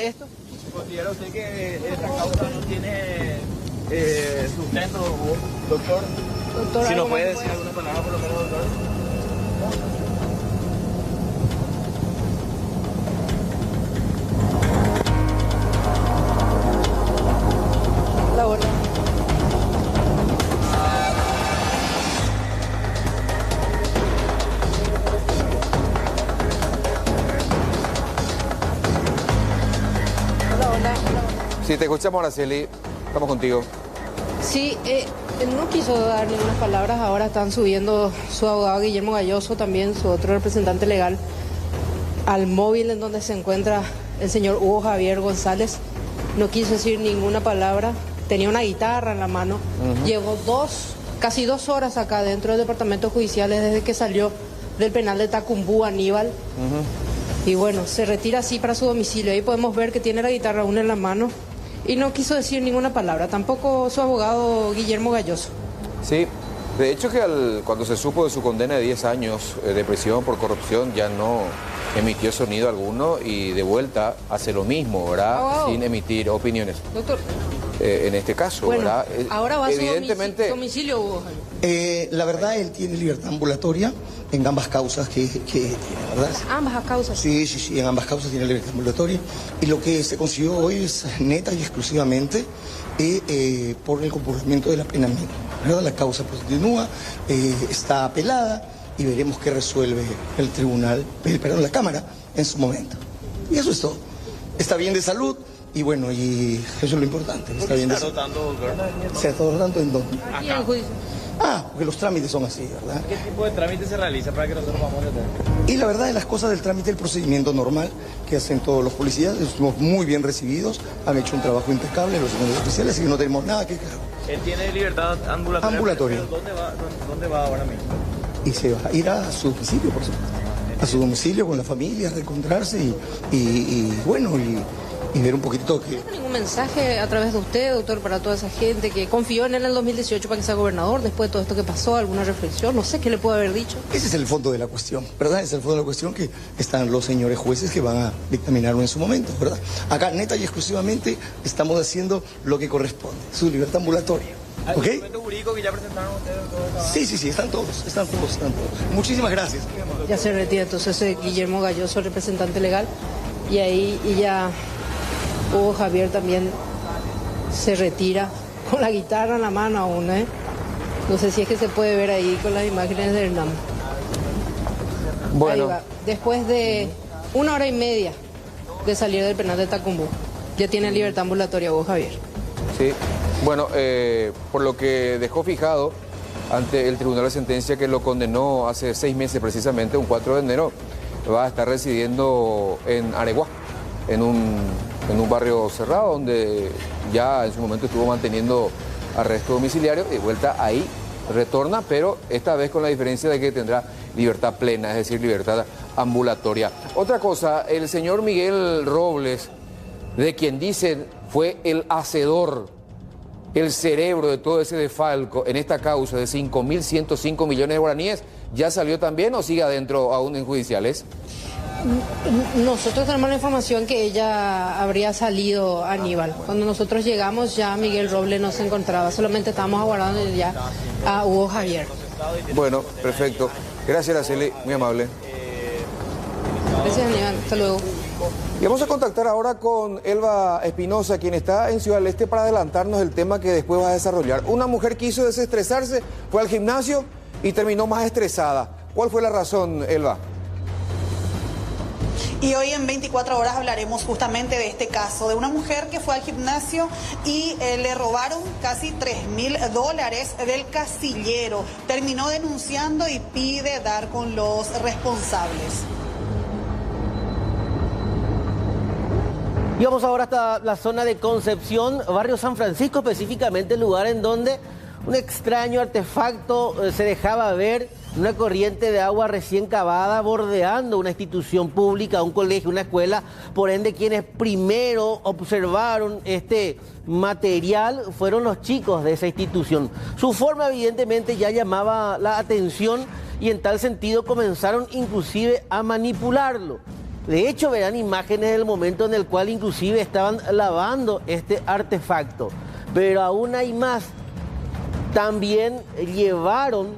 sobre esto. ¿Considera usted que esta causa no tiene sustento, doctor? Doctor, Si ¿algo nos puede más que decir alguna palabra por lo menos, doctor. La hora. Hola. Sí, te escuchamos, Araceli. Estamos contigo. Sí, él no quiso dar ninguna palabras. Ahora están subiendo su abogado Guillermo Galloso, también su otro representante legal, al móvil en donde se encuentra el señor Hugo Javier González. No quiso decir ninguna palabra. Tenía una guitarra en la mano. Llegó casi 2 horas acá dentro del departamento judicial desde que salió del penal de Tacumbú, Aníbal. Y bueno, se retira así para su domicilio. Ahí podemos ver que tiene la guitarra aún en la mano. Y no quiso decir ninguna palabra, tampoco su abogado Guillermo Galloso. Sí, de hecho que cuando se supo de su condena de 10 años de prisión por corrupción ya no emitió sonido alguno y de vuelta hace lo mismo, ¿verdad? Abogado. Sin emitir opiniones. Doctor, En este caso, bueno, ¿verdad? ahora va a Evidentemente, su domicilio, Hugo Javier. La verdad, él tiene libertad ambulatoria en ambas causas que tiene, ¿verdad? Ambas causas. Sí, en ambas causas tiene libertad ambulatoria. Y lo que se consiguió hoy es neta y exclusivamente por el comportamiento de la pena mínima, ¿verdad? La causa pues, continúa, está apelada y veremos qué resuelve el tribunal, la Cámara en su momento. Y eso es todo. Está bien de salud. Y bueno, y eso es lo importante. Está bien de salud. ¿Se está rotando en dónde? Y en juicio. Porque los trámites son así, ¿verdad? ¿Qué tipo de trámite se realiza para que nosotros vamos a entender? Y la verdad de las cosas del trámite, el procedimiento normal que hacen todos los policías, estuvimos muy bien recibidos, han hecho un trabajo impecable los segundos oficiales y no tenemos nada que quejar. Él tiene libertad ambulatoria. Ambulatoria. Pero ¿dónde va ahora mismo? Y se va a ir a su domicilio, por supuesto. A su domicilio con la familia, a reencontrarse y ver un poquitito que... ¿Tiene ningún mensaje a través de usted, doctor, para toda esa gente que confió en él en el 2018 para que sea gobernador después de todo esto que pasó? ¿Alguna reflexión? No sé qué le puedo haber dicho. Ese es el fondo de la cuestión, ¿verdad? Ese es el fondo de la cuestión que están los señores jueces que van a dictaminarlo en su momento, ¿verdad? Acá, neta y exclusivamente, estamos haciendo lo que corresponde, su libertad ambulatoria. ¿Hay ¿Ok? documentos jurídicos que ya presentaron ustedes? Sí, están todos. Muchísimas gracias. Ya se retira entonces Guillermo Galloso, representante legal, y ahí ya Hugo Javier también se retira con la guitarra en la mano aún, ¿eh? No sé si es que se puede ver ahí con las imágenes de Hernán. bueno, Ahí va. Después de 1 hora y media de salir del penal de Tacumbú, ya tiene libertad ambulatoria Hugo Javier. sí. Bueno, por lo que dejó fijado ante el Tribunal de Sentencia que lo condenó hace 6 meses precisamente, un 4 de enero, va a estar residiendo en Areguá, en un barrio cerrado donde ya en su momento estuvo manteniendo arresto domiciliario y de vuelta ahí retorna, pero esta vez con la diferencia de que tendrá libertad plena, es decir, libertad ambulatoria. Otra cosa, el señor Miguel Robles, de quien dicen fue el hacedor, el cerebro de todo ese desfalco en esta causa de 5.105 millones de guaraníes, ¿ya salió también o sigue adentro aún en judiciales? Nosotros tenemos la información que ella habría salido a Aníbal. Cuando nosotros llegamos ya Miguel Robles no se encontraba, solamente estábamos aguardando ya a Hugo Javier. Bueno, perfecto. Gracias, Araceli, muy amable. Gracias, Aníbal. Hasta luego. Y vamos a contactar ahora con Elba Espinosa, quien está en Ciudad del Este, para adelantarnos el tema que después va a desarrollar. Una mujer quiso desestresarse, fue al gimnasio y terminó más estresada. ¿Cuál fue la razón, Elba? Y hoy en 24 horas hablaremos justamente de este caso, de una mujer que fue al gimnasio y le robaron casi $3.000 del casillero. Terminó denunciando y pide dar con los responsables. Y vamos ahora hasta la zona de Concepción, barrio San Francisco, específicamente el lugar en donde un extraño artefacto se dejaba ver, una corriente de agua recién cavada bordeando una institución pública, un colegio, una escuela. Por ende, quienes primero observaron este material fueron los chicos de esa institución. Su forma evidentemente ya llamaba la atención y en tal sentido comenzaron inclusive a manipularlo. De hecho, verán imágenes del momento en el cual inclusive estaban lavando este artefacto. Pero aún hay más. También llevaron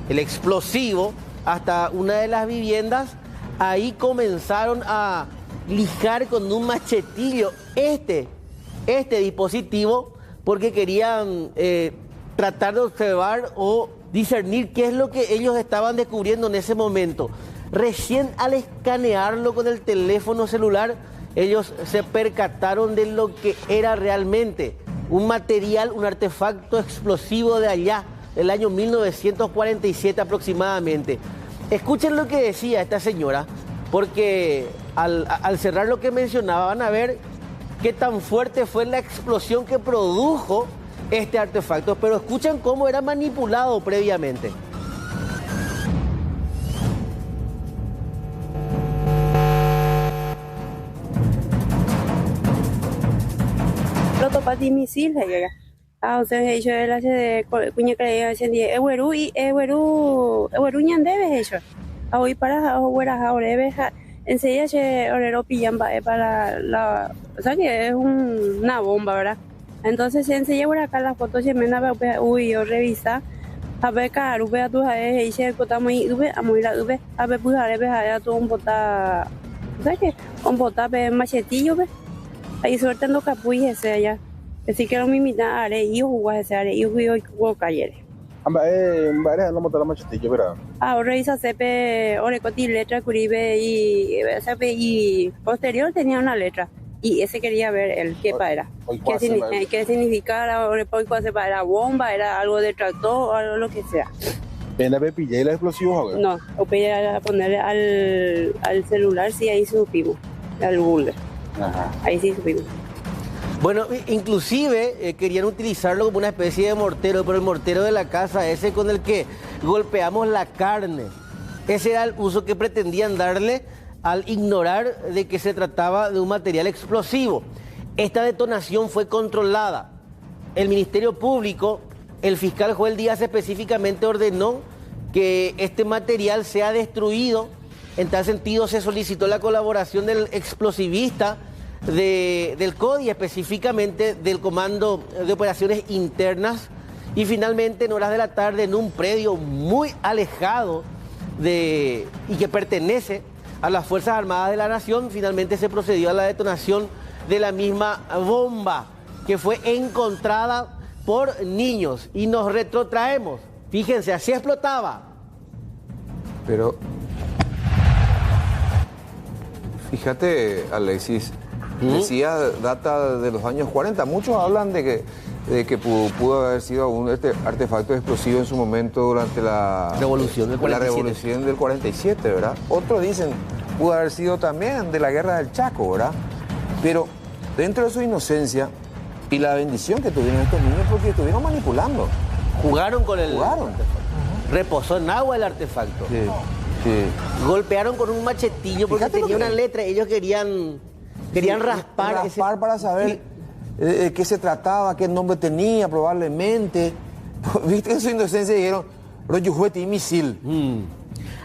el explosivo hasta una de las viviendas. Ahí comenzaron a lijar con un machetillo este dispositivo porque querían tratar de observar o discernir qué es lo que ellos estaban descubriendo en ese momento. Recién al escanearlo con el teléfono celular, ellos se percataron de lo que era realmente un material, un artefacto explosivo de allá, del año 1947 aproximadamente. Escuchen lo que decía esta señora, porque al cerrar lo que mencionaba van a ver qué tan fuerte fue la explosión que produjo este artefacto, pero escuchen cómo era manipulado previamente. Protopati misil llega. O sea, ellos la de cuña que hacen de Eweru y Eweru ñandebe ellos. Hoy para ahora enseguida se orero pillan para la, o sea que es una bomba, ¿verdad? Entonces enseguida por acá las fotos se me da uy yo revisa a ver caro ve a tu y se cotamos y a muy la a ver pues a ver a todo un bota, o sea que un bota machetillo ve ahí suerte no capuy ese allá. Así que no me imita are y jugar ese are y juego cayere. Ambare no montar machetillo, ¿verdad? Ahora hizo sepe orecoti letra curibe y posterior tenía una letra y ese quería ver el qué era. ¿Qué significaba? Orepoico sepa era bomba, era algo de tractor o algo lo que sea. ¿En la pilla y los explosivos? No, o a ponerle al celular sí ahí supimos, al Google. Ajá. Ahí sí supimos. Bueno, inclusive querían utilizarlo como una especie de mortero, pero el mortero de la casa, ese con el que golpeamos la carne, ese era el uso que pretendían darle al ignorar de que se trataba de un material explosivo. Esta detonación fue controlada. El Ministerio Público, el fiscal Joel Díaz específicamente ordenó que este material sea destruido. En tal sentido se solicitó la colaboración del explosivista del CODI, específicamente del Comando de Operaciones Internas, y finalmente en horas de la tarde en un predio muy alejado y que pertenece a las Fuerzas Armadas de la Nación, finalmente se procedió a la detonación de la misma bomba que fue encontrada por niños. Y nos retrotraemos, fíjense, así explotaba. Pero fíjate, Alexis, decía data de los años 40. Muchos hablan de que pudo haber sido un artefacto explosivo en su momento durante la Revolución del 47. La Revolución del 47, ¿verdad? Otros dicen pudo haber sido también de la Guerra del Chaco, ¿verdad? Pero dentro de su inocencia y la bendición que tuvieron estos niños porque estuvieron manipulando. Jugaron con el Jugaron. artefacto. Reposó en agua el artefacto. Sí, sí. Golpearon con un machetillo porque Fíjate tenía lo que- una letra. Ellos querían raspar ese... para saber de qué se trataba, qué nombre tenía probablemente. Viste en su inocencia dijeron, pero yo jugué misil.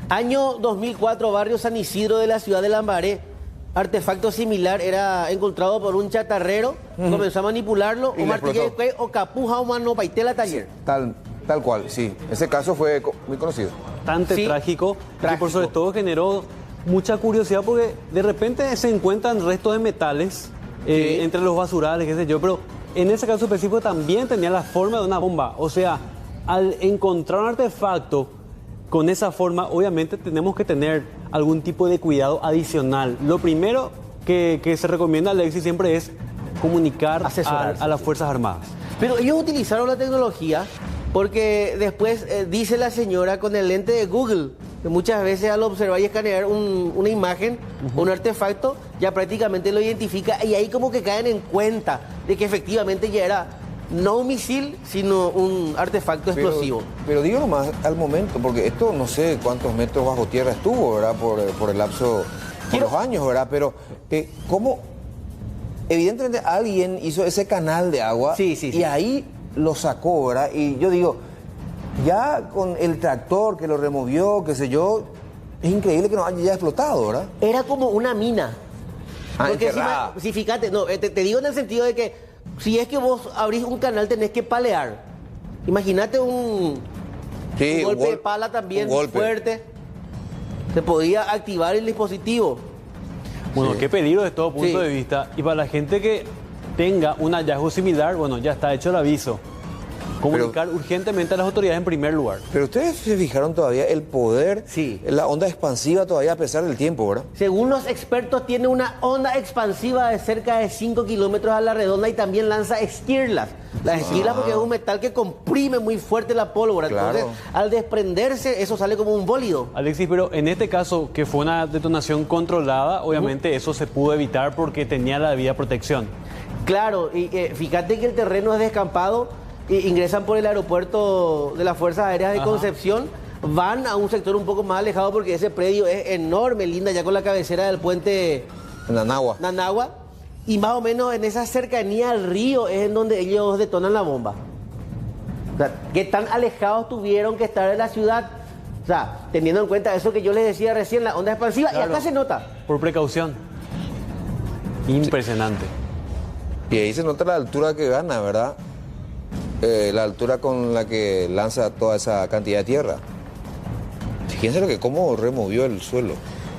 Año 2004, barrio San Isidro de la ciudad de Lambaré. Artefacto similar era encontrado por un chatarrero, comenzó a manipularlo, Y o le martillo explotó. o capuja o mano paitela taller. Tal cual, sí. Ese caso fue muy conocido. Bastante Sí, trágico, y trágico. por sobre todo generó mucha curiosidad porque de repente se encuentran restos de metales entre los basurales, qué sé yo, pero en ese caso específico también tenía la forma de una bomba. O sea, al encontrar un artefacto con esa forma, obviamente tenemos que tener algún tipo de cuidado adicional. Lo primero que se recomienda, Alexis, siempre es comunicar Asesorarse. a las Fuerzas Armadas. Pero ellos utilizaron la tecnología porque después dice la señora con el lente de Google, que muchas veces al observar y escanear una imagen, un artefacto, ya prácticamente lo identifica y ahí como que caen en cuenta de que efectivamente ya era no un misil, sino un artefacto explosivo. Pero digo nomás al momento, porque esto no sé cuántos metros bajo tierra estuvo, ¿verdad? Por el lapso de los años, ¿verdad? Pero ¿cómo? Evidentemente alguien hizo ese canal de agua y ahí lo sacó, ¿verdad? Y yo digo, ya con el tractor que lo removió, qué sé yo, Es increíble que no haya explotado, ¿verdad? Era como una mina. Porque enterrada. si fíjate, no, te digo en el sentido de que si es que vos abrís un canal tenés que palear. Imagínate un golpe de pala también fuerte. Se podía activar el dispositivo. Bueno, qué peligro desde todo punto de vista. Y para la gente que tenga un hallazgo similar, bueno, ya está hecho el aviso. Comunicar urgentemente a las autoridades en primer lugar. Pero ustedes se fijaron todavía el poder, la onda expansiva todavía a pesar del tiempo, ¿verdad? Según los expertos, tiene una onda expansiva de cerca de 5 kilómetros a la redonda y también lanza esquirlas. Las esquirlas porque es un metal que comprime muy fuerte la pólvora. Claro. Entonces, al desprenderse, eso sale como un bólido. Alexis, pero en este caso, que fue una detonación controlada, obviamente eso se pudo evitar porque tenía la debida protección. Claro, y fíjate que el terreno es descampado. Ingresan por el aeropuerto de las Fuerzas Aéreas de Concepción, van a un sector un poco más alejado porque ese predio es enorme, linda, ya con la cabecera del puente Nanagua, y más o menos en esa cercanía al río es en donde ellos detonan la bomba. O sea, qué tan alejados tuvieron que estar de la ciudad, o sea, teniendo en cuenta eso que yo les decía recién, la onda expansiva, claro, y acá se nota. Por precaución. Impresionante. Y ahí se nota la altura que gana, ¿verdad? La altura con la que lanza toda esa cantidad de tierra. Fíjense cómo removió el suelo.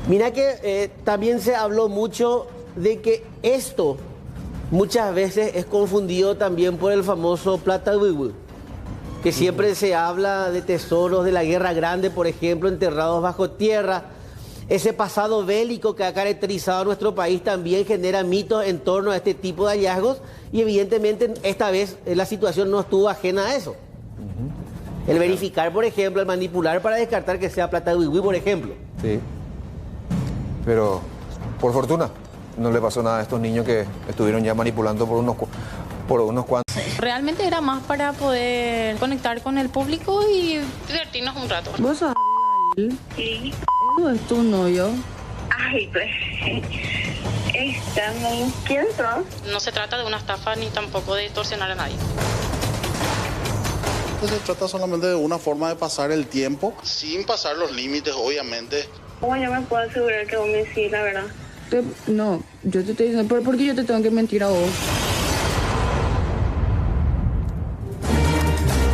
Mira que también se habló mucho de que esto muchas veces es confundido también por el famoso Plata Huehue, que siempre se habla de tesoros de la Guerra Grande, por ejemplo, enterrados bajo tierra. Ese pasado bélico que ha caracterizado a nuestro país también genera mitos en torno a este tipo de hallazgos y evidentemente esta vez la situación no estuvo ajena a eso. El verificar, por ejemplo, el manipular para descartar que sea Plata Huehue, por ejemplo. Sí. Pero, por fortuna, no le pasó nada a estos niños que estuvieron ya manipulando por unos cuantos. Realmente era más para poder conectar con el público y divertirnos un rato. ¿Vos sos Sí. ¿Edu es tu novio? Ay, pues... ¿Quién sos? No se trata de una estafa ni tampoco de extorsionar a nadie. Se trata solamente de una forma de pasar el tiempo, sin pasar los límites, obviamente. ¿Cómo yo me puedo asegurar que vos me decís la verdad? No, yo te estoy diciendo, ¿por qué yo te tengo que mentir a vos?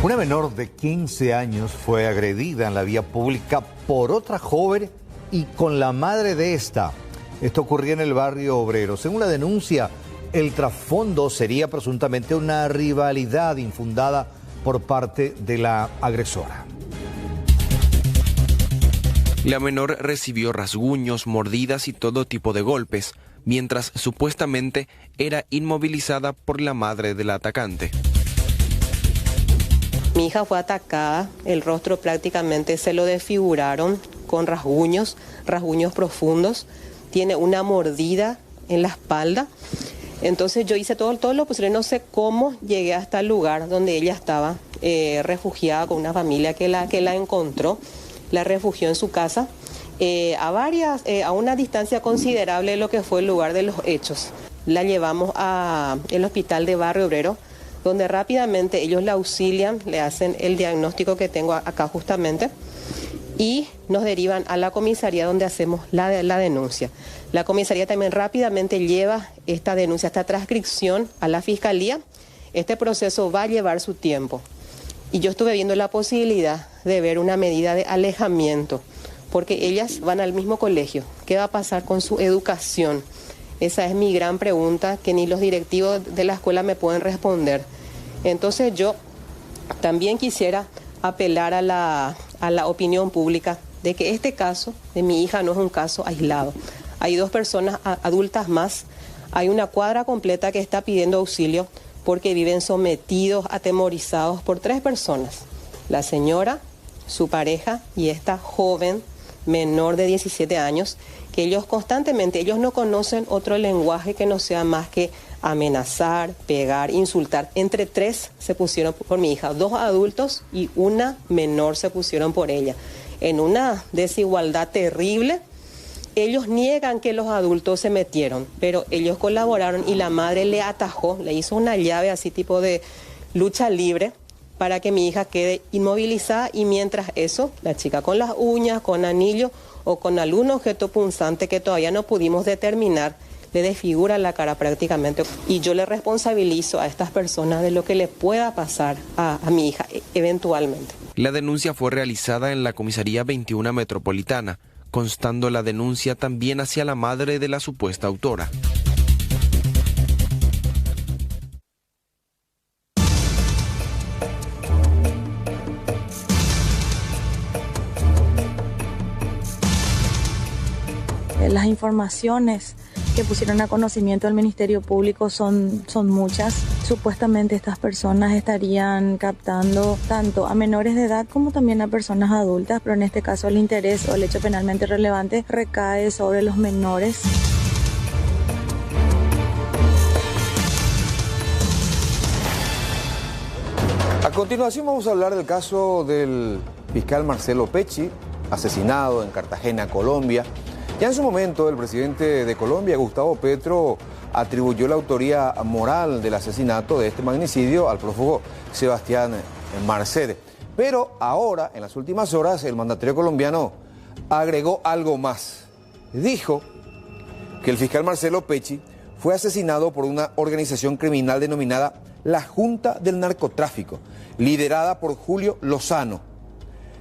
Una menor de 15 años fue agredida en la vía pública por otra joven y con la madre de esta. Esto ocurrió en el barrio Obrero. Según la denuncia, el trasfondo sería presuntamente una rivalidad infundada por parte de la agresora. La menor recibió rasguños, mordidas y todo tipo de golpes, mientras supuestamente era inmovilizada por la madre de la atacante. Mi hija fue atacada, el rostro prácticamente se lo desfiguraron con rasguños profundos, tiene una mordida en la espalda. Entonces yo hice todo lo posible, no sé cómo llegué hasta el lugar donde ella estaba refugiada con una familia que la encontró, la refugió en su casa, a una distancia considerable de lo que fue el lugar de los hechos. La llevamos al hospital de Barrio Obrero, donde rápidamente ellos la auxilian, le hacen el diagnóstico que tengo acá justamente y nos derivan a la comisaría donde hacemos la denuncia. La comisaría también rápidamente lleva esta denuncia, esta transcripción a la fiscalía. Este proceso va a llevar su tiempo y yo estuve viendo la posibilidad de ver una medida de alejamiento porque ellas van al mismo colegio. ¿Qué va a pasar con su educación? Esa es mi gran pregunta que ni los directivos de la escuela me pueden responder. Entonces yo también quisiera apelar a la opinión pública de que este caso de mi hija no es un caso aislado. Hay 2 personas adultas más, hay una cuadra completa que está pidiendo auxilio porque viven sometidos, atemorizados por 3 personas. La señora, su pareja y esta joven menor de 17 años, que ellos constantemente, ellos no conocen otro lenguaje que no sea más que amenazar, pegar, insultar. Entre 3 se pusieron por mi hija, 2 adultos y una menor se pusieron por ella. En una desigualdad terrible, ellos niegan que los adultos se metieron, pero ellos colaboraron y la madre le atajó, le hizo una llave así tipo de lucha libre para que mi hija quede inmovilizada y mientras eso, la chica con las uñas, con anillo o con algún objeto punzante que todavía no pudimos determinar, le desfigura la cara prácticamente. Y yo le responsabilizo a estas personas de lo que le pueda pasar a mi hija eventualmente. La denuncia fue realizada en la comisaría 21 metropolitana, constando la denuncia también hacia la madre de la supuesta autora. Las informaciones que pusieron a conocimiento del Ministerio Público son muchas. Supuestamente estas personas estarían captando tanto a menores de edad como también a personas adultas, pero en este caso el interés o el hecho penalmente relevante recae sobre los menores. A continuación vamos a hablar del caso del fiscal Marcelo Pecci, asesinado en Cartagena, Colombia. Ya en su momento, el presidente de Colombia, Gustavo Petro, atribuyó la autoría moral del asesinato de este magnicidio al prófugo Sebastián Marced. Pero ahora, en las últimas horas, el mandatario colombiano agregó algo más. Dijo que el fiscal Marcelo Pecci fue asesinado por una organización criminal denominada la Junta del Narcotráfico, liderada por Julio Lozano.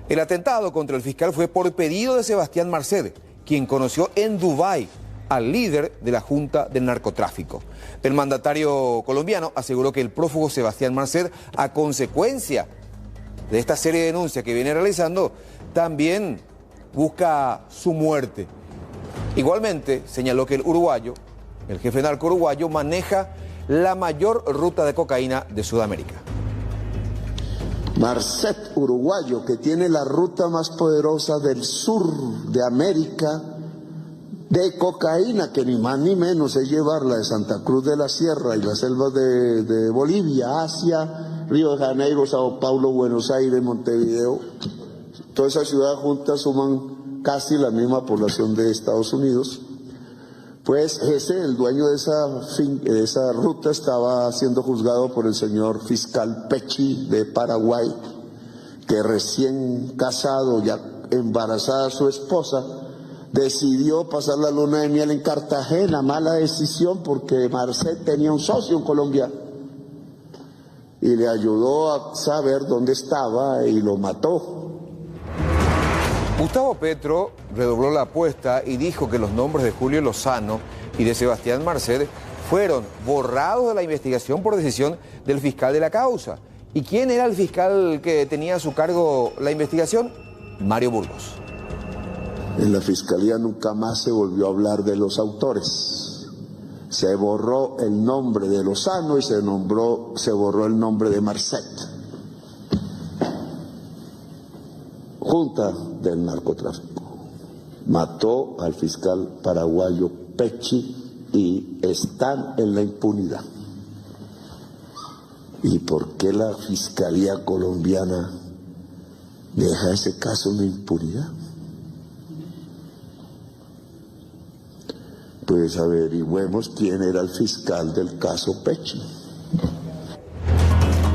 El atentado contra el fiscal fue por pedido de Sebastián Marced, quien conoció en Dubái al líder de la Junta del Narcotráfico. El mandatario colombiano aseguró que el prófugo Sebastián Marced, a consecuencia de esta serie de denuncias que viene realizando, también busca su muerte. Igualmente, señaló que el uruguayo, el jefe narco uruguayo, maneja la mayor ruta de cocaína de Sudamérica. Marced, uruguayo, que tiene la ruta más poderosa del sur de América de cocaína, que ni más ni menos es llevarla de Santa Cruz de la Sierra y las selvas de Bolivia hacia Río de Janeiro, Sao Paulo, Buenos Aires, Montevideo. Todas esas ciudades juntas suman casi la misma población de Estados Unidos. Pues ese, el dueño de esa ruta, estaba siendo juzgado por el señor fiscal Pecci de Paraguay, que recién casado, ya embarazada su esposa, decidió pasar la luna de miel en Cartagena. Mala decisión, porque Marced tenía un socio en Colombia y le ayudó a saber dónde estaba y lo mató. Gustavo Petro redobló la apuesta y dijo que los nombres de Julio Lozano y de Sebastián Marced fueron borrados de la investigación por decisión del fiscal de la causa. ¿Y quién era el fiscal que tenía a su cargo la investigación? Mario Burgos. En la fiscalía nunca más se volvió a hablar de los autores. Se borró el nombre de Lozano y se borró el nombre de Marced. Junta del Narcotráfico mató al fiscal paraguayo Pecci y están en la impunidad. ¿Y por qué la fiscalía colombiana deja ese caso en la impunidad? Pues averigüemos quién era el fiscal del caso Pecci.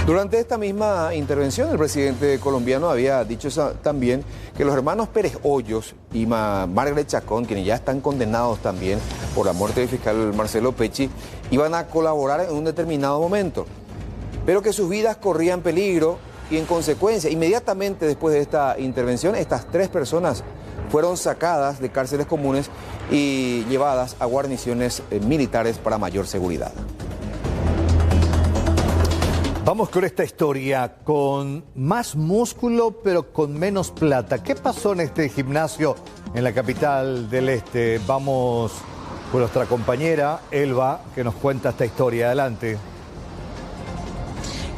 Durante esta misma intervención, el presidente colombiano había dicho también que los hermanos Pérez Hoyos y Margaret Chacón, quienes ya están condenados también por la muerte del fiscal Marcelo Pecci, iban a colaborar en un determinado momento, pero que sus vidas corrían peligro y en consecuencia, inmediatamente después de esta intervención, estas tres personas fueron sacadas de cárceles comunes y llevadas a guarniciones militares para mayor seguridad. Vamos con esta historia, con más músculo pero con menos plata. ¿Qué pasó en este gimnasio en la capital del Este? Vamos con nuestra compañera Elba, que nos cuenta esta historia. Adelante.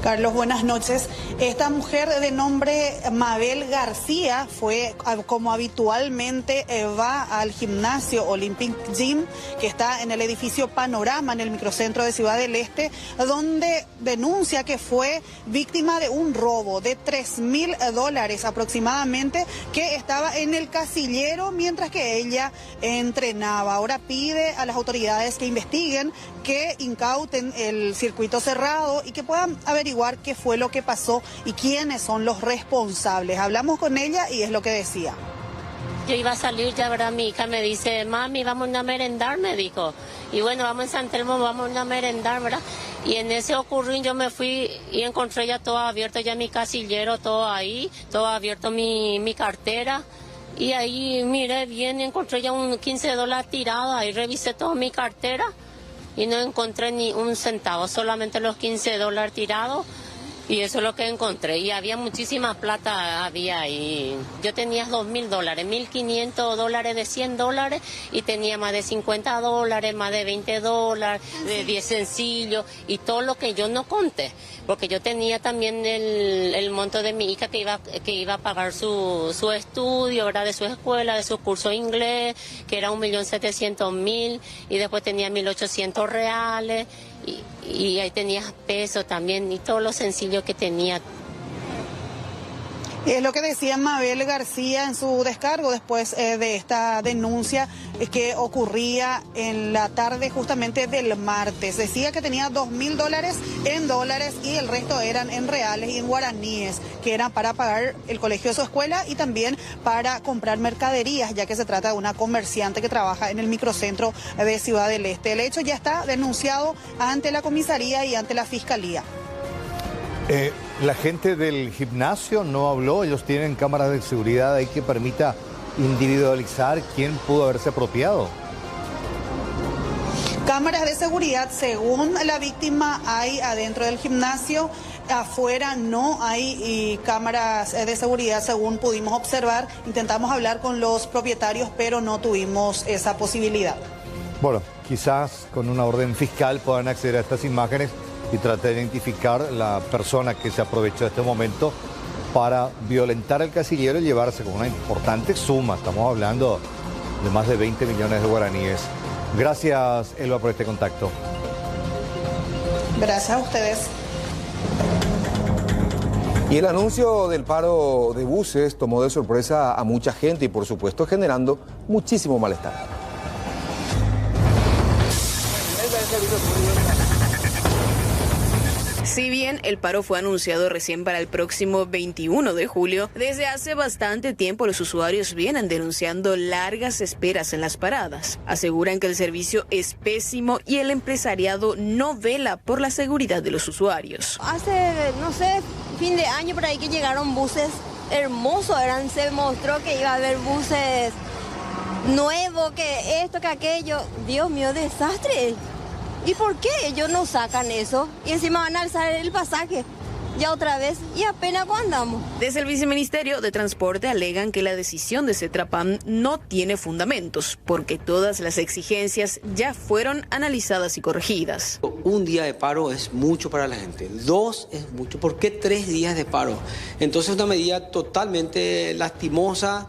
Carlos, buenas noches. Esta mujer de nombre Mabel García fue, como habitualmente, va al gimnasio Olympic Gym, que está en el edificio Panorama, en el microcentro de Ciudad del Este, donde denuncia que fue víctima de un robo de $3.000 aproximadamente, que estaba en el casillero mientras que ella entrenaba. Ahora pide a las autoridades que investiguen, que incauten el circuito cerrado y que puedan averiguar averiguar qué fue lo que pasó y quiénes son los responsables. Hablamos con ella y es lo que decía. Yo iba a salir ya, ¿verdad? Mi hija me dice, mami, vamos a merendar, me dijo. Y bueno, vamos en San Telmo, vamos a merendar, ¿verdad? Y en ese ocurrió, yo me fui y encontré ya todo abierto, ya mi casillero, todo ahí, todo abierto mi cartera. Y ahí miré bien, encontré ya un $15 tirado, ahí revisé toda mi cartera y no encontré ni un centavo, solamente los $15 tirados. Y eso es lo que encontré. Y había muchísima plata, había ahí. Yo tenía $2.000, $1.500 de $100 y tenía más de $50, más de $20, de 10 sencillos y todo lo que yo no conté. Porque yo tenía también el monto de mi hija que iba a pagar su estudio, ¿verdad? De su escuela, de su curso de inglés, que era 1.700.000 y después tenía 1.800 reales. Y ahí tenías peso también y todo lo sencillo que tenía. Es lo que decía Mabel García en su descargo después de esta denuncia que ocurría en la tarde justamente del martes. Decía que tenía $2.000 en dólares y el resto eran en reales y en guaraníes, que eran para pagar el colegio de su escuela y también para comprar mercaderías, ya que se trata de una comerciante que trabaja en el microcentro de Ciudad del Este. El hecho ya está denunciado ante la comisaría y ante la fiscalía. La gente del gimnasio no habló, ellos tienen cámaras de seguridad ahí que permita individualizar quién pudo haberse apropiado. Cámaras de seguridad, según la víctima, hay adentro del gimnasio. Afuera no hay cámaras de seguridad, según pudimos observar. Intentamos hablar con los propietarios, pero no tuvimos esa posibilidad. Bueno, quizás con una orden fiscal puedan acceder a estas imágenes y tratar de identificar la persona que se aprovechó de este momento para violentar el casillero y llevarse con una importante suma. Estamos hablando de más de 20 millones de guaraníes. Gracias, Elba, por este contacto. Gracias a ustedes. Y el anuncio del paro de buses tomó de sorpresa a mucha gente y por supuesto generando muchísimo malestar. Si bien el paro fue anunciado recién para el próximo 21 de julio, desde hace bastante tiempo los usuarios vienen denunciando largas esperas en las paradas. Aseguran que el servicio es pésimo y el empresariado no vela por la seguridad de los usuarios. Hace, no sé, fin de año por ahí que llegaron buses hermosos, se mostró que iba a haber buses nuevos, que esto, que aquello. Dios mío, desastre. ¿Y por qué ellos no sacan eso? Y encima van a alzar el pasaje. Ya otra vez, y apenas andamos. Desde el Viceministerio de Transporte alegan que la decisión de Cetrapam no tiene fundamentos, porque todas las exigencias ya fueron analizadas y corregidas. Un día de paro es mucho para la gente, 2 es mucho. ¿Por qué 3 días de paro? Entonces es una medida totalmente lastimosa,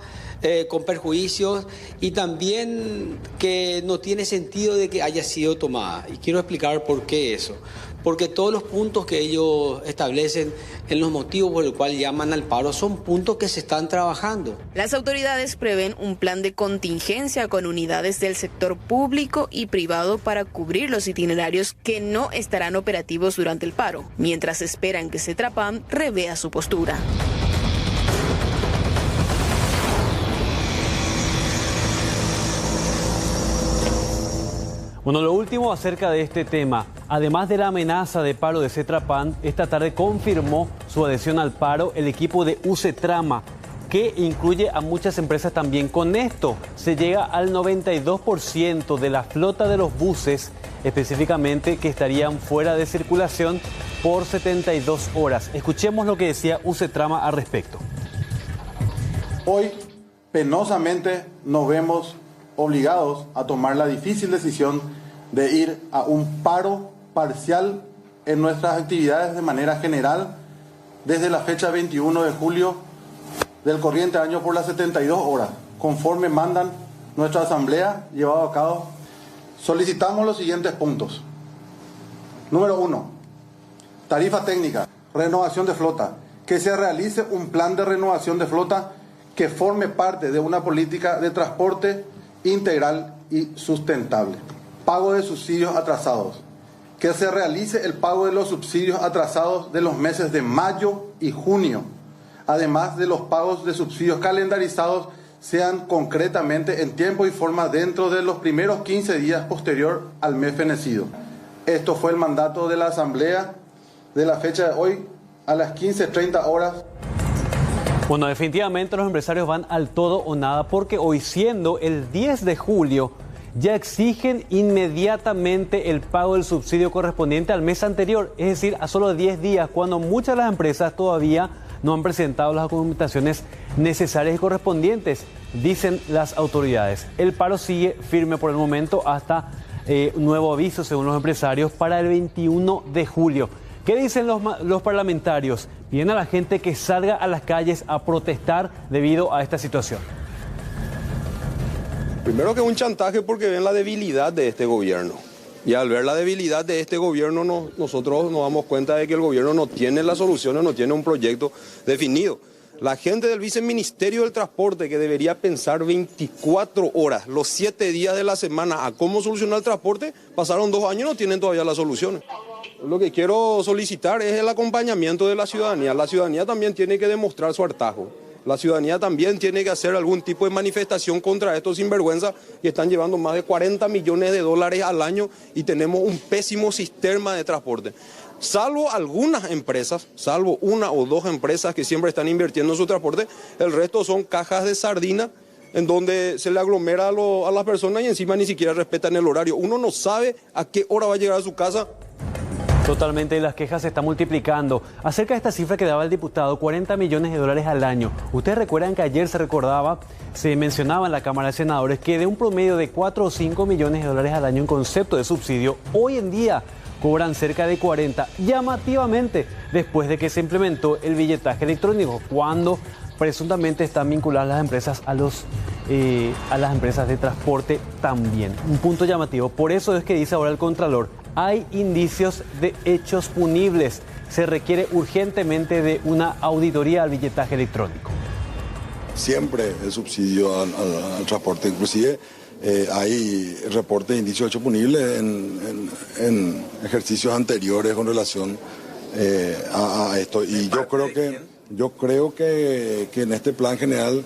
con perjuicios y también que no tiene sentido de que haya sido tomada. Y quiero explicar por qué eso. Porque todos los puntos que ellos establecen en los motivos por el cual llaman al paro son puntos que se están trabajando. Las autoridades prevén un plan de contingencia con unidades del sector público y privado para cubrir los itinerarios que no estarán operativos durante el paro, mientras esperan que Cetrapam revea su postura. Bueno, lo último acerca de este tema. Además de la amenaza de paro de Cetrapam, esta tarde confirmó su adhesión al paro el equipo de UCETRAMA, que incluye a muchas empresas también. Con esto se llega al 92% de la flota de los buses, específicamente, que estarían fuera de circulación por 72 horas. Escuchemos lo que decía UCETRAMA al respecto. Hoy, penosamente, nos vemos obligados a tomar la difícil decisión de ir a un paro parcial en nuestras actividades de manera general desde la fecha 21 de julio del corriente año por las 72 horas, conforme mandan nuestra asamblea llevado a cabo. Solicitamos los siguientes puntos. Número 1, tarifa técnica, renovación de flota, que se realice un plan de renovación de flota que forme parte de una política de transporte integral y sustentable. Pago de subsidios atrasados. Que que se realice el pago de los subsidios atrasados de los meses de mayo y junio, además de los pagos de subsidios calendarizados sean concretamente en tiempo y forma dentro de los primeros 15 días posterior al mes fenecido. Esto fue el mandato de la Asamblea de la fecha de hoy a las 15:30 horas. Bueno, definitivamente los empresarios van al todo o nada porque hoy, siendo el 10 de julio, ya exigen inmediatamente el pago del subsidio correspondiente al mes anterior, es decir, a solo 10 días, cuando muchas de las empresas todavía no han presentado las documentaciones necesarias y correspondientes, dicen las autoridades. El paro sigue firme por el momento hasta nuevo aviso, según los empresarios, para el 21 de julio. ¿Qué dicen los parlamentarios? Piden a la gente que salga a las calles a protestar debido a esta situación. Primero que un chantaje porque ven la debilidad de este gobierno. Y al ver la debilidad de este gobierno, nosotros nos damos cuenta de que el gobierno no tiene las soluciones, no tiene un proyecto definido. La gente del Viceministerio del Transporte, que debería pensar 24 horas, los 7 días de la semana, a cómo solucionar el transporte, pasaron 2 años y no tienen todavía las soluciones. Lo que quiero solicitar es el acompañamiento de la ciudadanía. La ciudadanía también tiene que demostrar su hartazgo. La ciudadanía también tiene que hacer algún tipo de manifestación contra estos sinvergüenzas que están llevando más de 40 millones de dólares al año y tenemos un pésimo sistema de transporte. Salvo algunas empresas, salvo 1 o 2 empresas que siempre están invirtiendo en su transporte, el resto son cajas de sardina en donde se le aglomera a las personas y encima ni siquiera respetan el horario. Uno no sabe a qué hora va a llegar a su casa. Totalmente, las quejas se están multiplicando. Acerca de esta cifra que daba el diputado, 40 millones de dólares al año. Ustedes recuerdan que ayer se mencionaba en la Cámara de Senadores que de un promedio de 4 o 5 millones de dólares al año en concepto de subsidio, hoy en día cobran cerca de 40, llamativamente, después de que se implementó el billetaje electrónico, cuando presuntamente están vinculadas las empresas a las empresas de transporte también. Un punto llamativo. Por eso es que dice ahora el Contralor, hay indicios de hechos punibles. Se requiere urgentemente de una auditoría al billetaje electrónico. Siempre el subsidio al transporte, inclusive hay reportes de indicios de hechos punibles en ejercicios anteriores con relación a esto. Y yo creo que en este plan general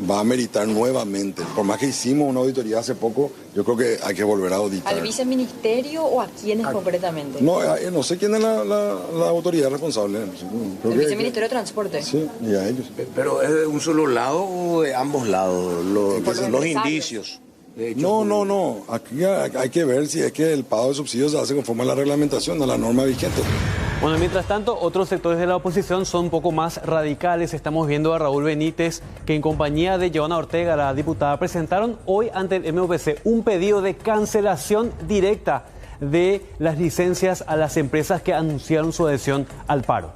va a meritar nuevamente. Por más que hicimos una auditoría hace poco, yo creo que hay que volver a auditar. ¿Al viceministerio o a quiénes concretamente? No sé quién es la autoridad responsable. ¿El viceministerio de Transporte? Sí, y a ellos. ¿Pero es de un solo lado o de ambos lados? Los indicios. No. Aquí hay que ver si es que el pago de subsidios se hace conforme a la reglamentación, a la norma vigente. Bueno, mientras tanto, otros sectores de la oposición son un poco más radicales. Estamos viendo a Raúl Benítez, que en compañía de Johanna Ortega, la diputada, presentaron hoy ante el MOPC un pedido de cancelación directa de las licencias a las empresas que anunciaron su adhesión al paro.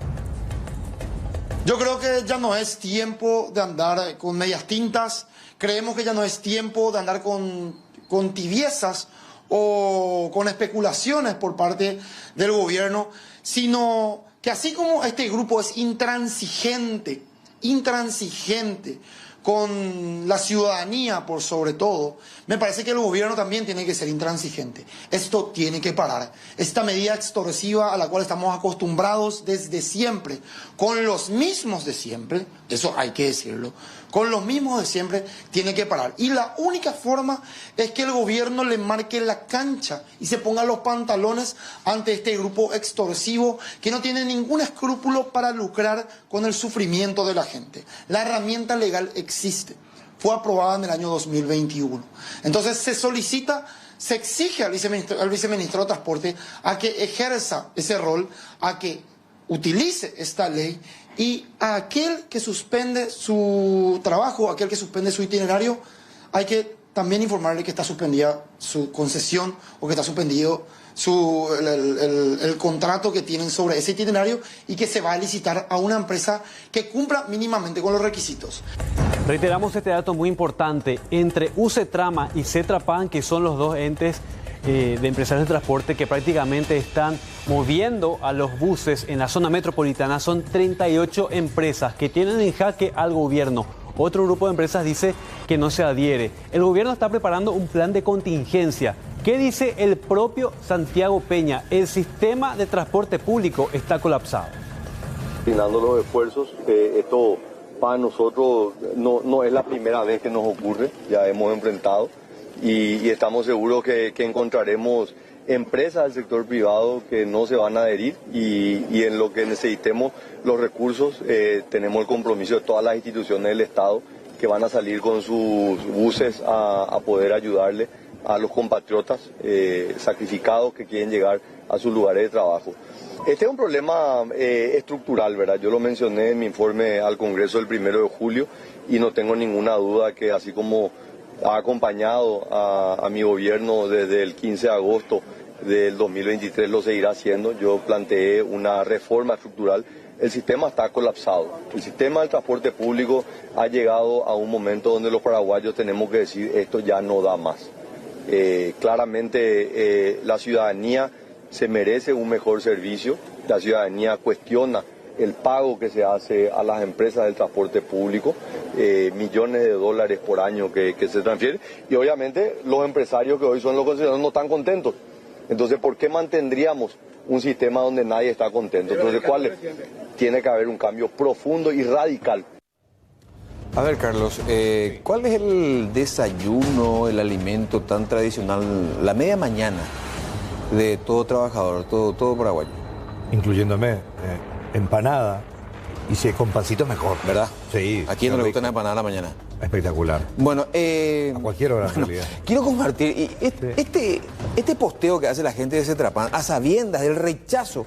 Yo creo que ya no es tiempo de andar con medias tintas. Creemos que ya no es tiempo de andar con tibiezas o con especulaciones por parte del gobierno, sino que así como este grupo es intransigente con la ciudadanía por sobre todo, me parece que el gobierno también tiene que ser intransigente. Esto tiene que parar. Esta medida extorsiva a la cual estamos acostumbrados desde siempre, con los mismos de siempre, eso hay que decirlo, con los mismos de siempre, tiene que parar. Y la única forma es que el gobierno le marque la cancha y se ponga los pantalones ante este grupo extorsivo que no tiene ningún escrúpulo para lucrar con el sufrimiento de la gente. La herramienta legal existe, fue aprobada en el año 2021. Entonces se exige al viceministro de Transporte a que ejerza ese rol, a que utilice esta ley, y a aquel que suspende su trabajo, aquel que suspende su itinerario, hay que también informarle que está suspendida su concesión o que está suspendido el contrato que tienen sobre ese itinerario y que se va a licitar a una empresa que cumpla mínimamente con los requisitos. Reiteramos este dato muy importante. Entre UCETRAMA y CETRAPAN, que son los dos entes de empresarios de transporte que prácticamente están moviendo a los buses en la zona metropolitana, son 38 empresas que tienen en jaque al gobierno. Otro grupo de empresas dice que no se adhiere. El gobierno está preparando un plan de contingencia ¿Qué dice el propio Santiago Peña? El sistema de transporte público está colapsado. Coordinando los esfuerzos, esto para nosotros no es la primera vez que nos ocurre, ya hemos enfrentado y estamos seguros que encontraremos empresas del sector privado que no se van a adherir y en lo que necesitemos los recursos tenemos el compromiso de todas las instituciones del Estado que van a salir con sus buses a poder ayudarle a los compatriotas sacrificados que quieren llegar a sus lugares de trabajo. Este es un problema estructural, ¿verdad? Yo lo mencioné en mi informe al Congreso el 1 de julio y no tengo ninguna duda que así como ha acompañado a mi gobierno desde el 15 de agosto del 2023 lo seguirá haciendo. Yo planteé una reforma estructural. El sistema está colapsado. El sistema del transporte público ha llegado a un momento donde los paraguayos tenemos que decir esto ya no da más. Claramente la ciudadanía se merece un mejor servicio. La ciudadanía cuestiona el pago que se hace a las empresas del transporte público, millones de dólares por año que se transfieren, y obviamente los empresarios que hoy son los concesionarios no están contentos. Entonces, ¿por qué mantendríamos un sistema donde nadie está contento? Entonces, tiene que haber un cambio profundo y radical. A ver, Carlos, ¿cuál es el desayuno, el alimento tan tradicional, la media mañana de todo trabajador, todo paraguayo? Incluyéndome, empanada, y si es con pancito mejor. ¿Verdad? Sí. ¿A quién no le gusta una empanada a la mañana? Espectacular. Bueno, a cualquier hora en realidad. Quiero compartir este posteo que hace la gente de Cetrapan, a sabiendas del rechazo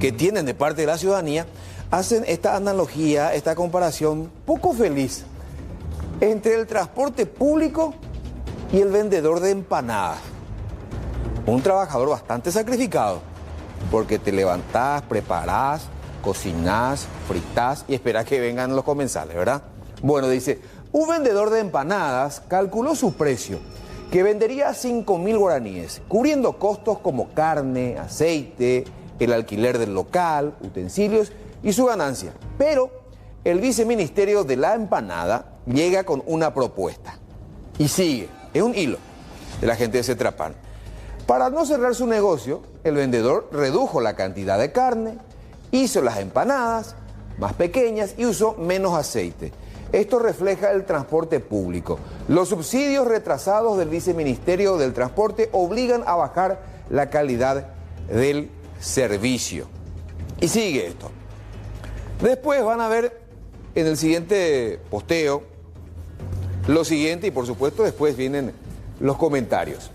que tienen de parte de la ciudadanía, hacen esta analogía, esta comparación poco feliz entre el transporte público y el vendedor de empanadas. Un trabajador bastante sacrificado, porque te levantás, preparás, cocinás, fritás y esperás que vengan los comensales, ¿verdad? Bueno, dice, un vendedor de empanadas calculó su precio, que vendería 5.000 guaraníes, cubriendo costos como carne, aceite, el alquiler del local, utensilios y su ganancia. Pero el viceministerio de la empanada llega con una propuesta. Y sigue, es un hilo de la gente de Cetrapan. Para no cerrar su negocio, el vendedor redujo la cantidad de carne, hizo las empanadas más pequeñas y usó menos aceite. Esto refleja el transporte público. Los subsidios retrasados del viceministerio del Transporte obligan a bajar la calidad del servicio. Y sigue esto. Después van a ver en el siguiente posteo lo siguiente y por supuesto después vienen los comentarios.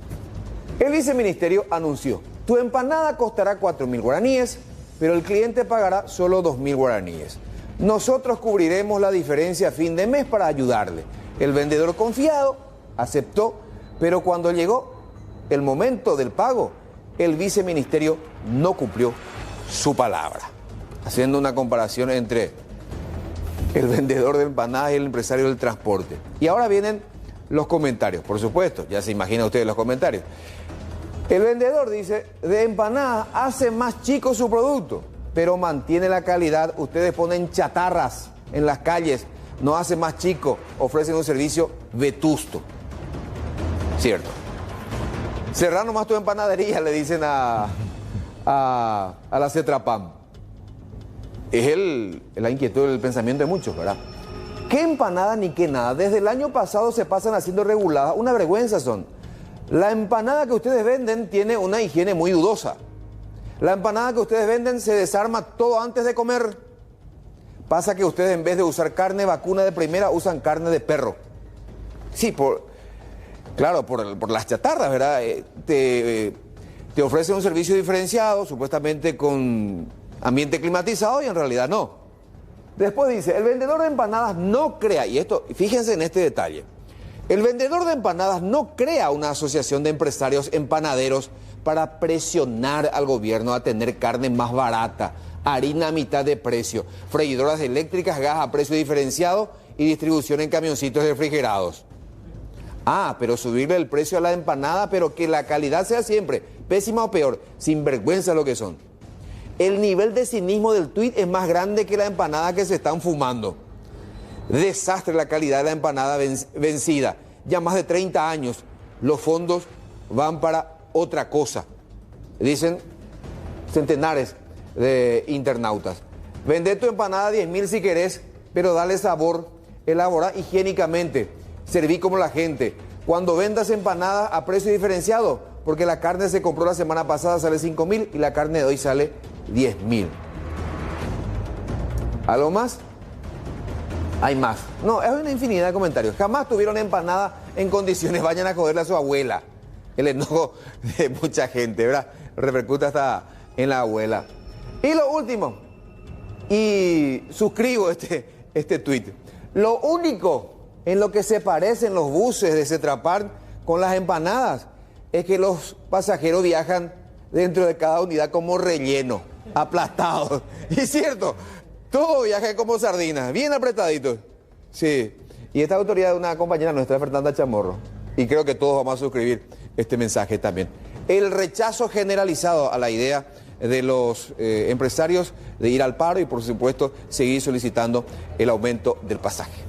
El viceministerio anunció, tu empanada costará 4.000 guaraníes, pero el cliente pagará solo 2.000 guaraníes. Nosotros cubriremos la diferencia a fin de mes para ayudarle. El vendedor confiado aceptó, pero cuando llegó el momento del pago, el viceministerio no cumplió su palabra. Haciendo una comparación entre el vendedor de empanadas y el empresario del transporte. Y ahora vienen los comentarios, por supuesto, ya se imaginan ustedes los comentarios. El vendedor dice, de empanadas hace más chico su producto, pero mantiene la calidad. Ustedes ponen chatarras en las calles, no hace más chico, ofrecen un servicio vetusto. Cierto. Cerrar nomás tu empanadería, le dicen a la Cetrapan. Es la inquietud del pensamiento de muchos, ¿verdad? ¿Qué empanada ni qué nada? Desde el año pasado se pasan haciendo reguladas, una vergüenza son. La empanada que ustedes venden tiene una higiene muy dudosa. La empanada que ustedes venden se desarma todo antes de comer. Pasa que ustedes en vez de usar carne vacuna de primera, usan carne de perro. Sí, por las chatarras, ¿verdad? Te ofrecen un servicio diferenciado, supuestamente con ambiente climatizado, y en realidad no. Después dice, el vendedor de empanadas no crea, y esto, fíjense en este detalle, el vendedor de empanadas no crea una asociación de empresarios empanaderos para presionar al gobierno a tener carne más barata, harina a mitad de precio, freidoras eléctricas, gas a precio diferenciado y distribución en camioncitos refrigerados. Ah, pero subirle el precio a la empanada, pero que la calidad sea siempre pésima o peor, sin vergüenza lo que son. El nivel de cinismo del tuit es más grande que la empanada que se están fumando. Desastre la calidad de la empanada vencida. Ya más de 30 años, los fondos van para otra cosa. Dicen centenares de internautas. Vende tu empanada a 10.000 si querés, pero dale sabor, elabora higiénicamente, serví como la gente. Cuando vendas empanadas a precio diferenciado, porque la carne se compró la semana pasada sale 5.000 y la carne de hoy sale 10.000. ¿Algo más? Hay más. No, es una infinidad de comentarios. Jamás tuvieron empanada en condiciones, vayan a joderle a su abuela. El enojo de mucha gente, ¿verdad? Repercute hasta en la abuela. Y lo último, y suscribo este tuit. Lo único en lo que se parecen los buses de Cetrapar con las empanadas es que los pasajeros viajan dentro de cada unidad como relleno, aplastados. Y es cierto, todo viaja como sardinas, bien apretaditos. Sí, y esta autoridad de una compañera nuestra, Fernanda Chamorro, y creo que todos vamos a suscribir este mensaje también. El rechazo generalizado a la idea de los empresarios de ir al paro y, por supuesto, seguir solicitando el aumento del pasaje.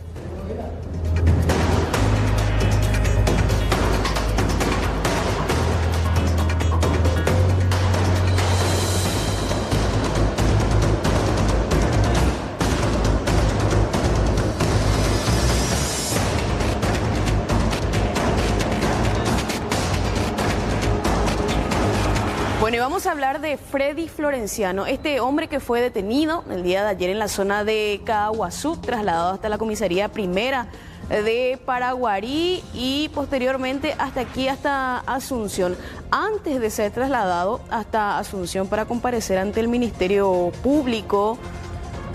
Bueno, y vamos a hablar de Freddy Florenciano, este hombre que fue detenido el día de ayer en la zona de Caaguazú, trasladado hasta la comisaría primera de Paraguarí y posteriormente hasta aquí, hasta Asunción. Antes de ser trasladado hasta Asunción para comparecer ante el Ministerio Público,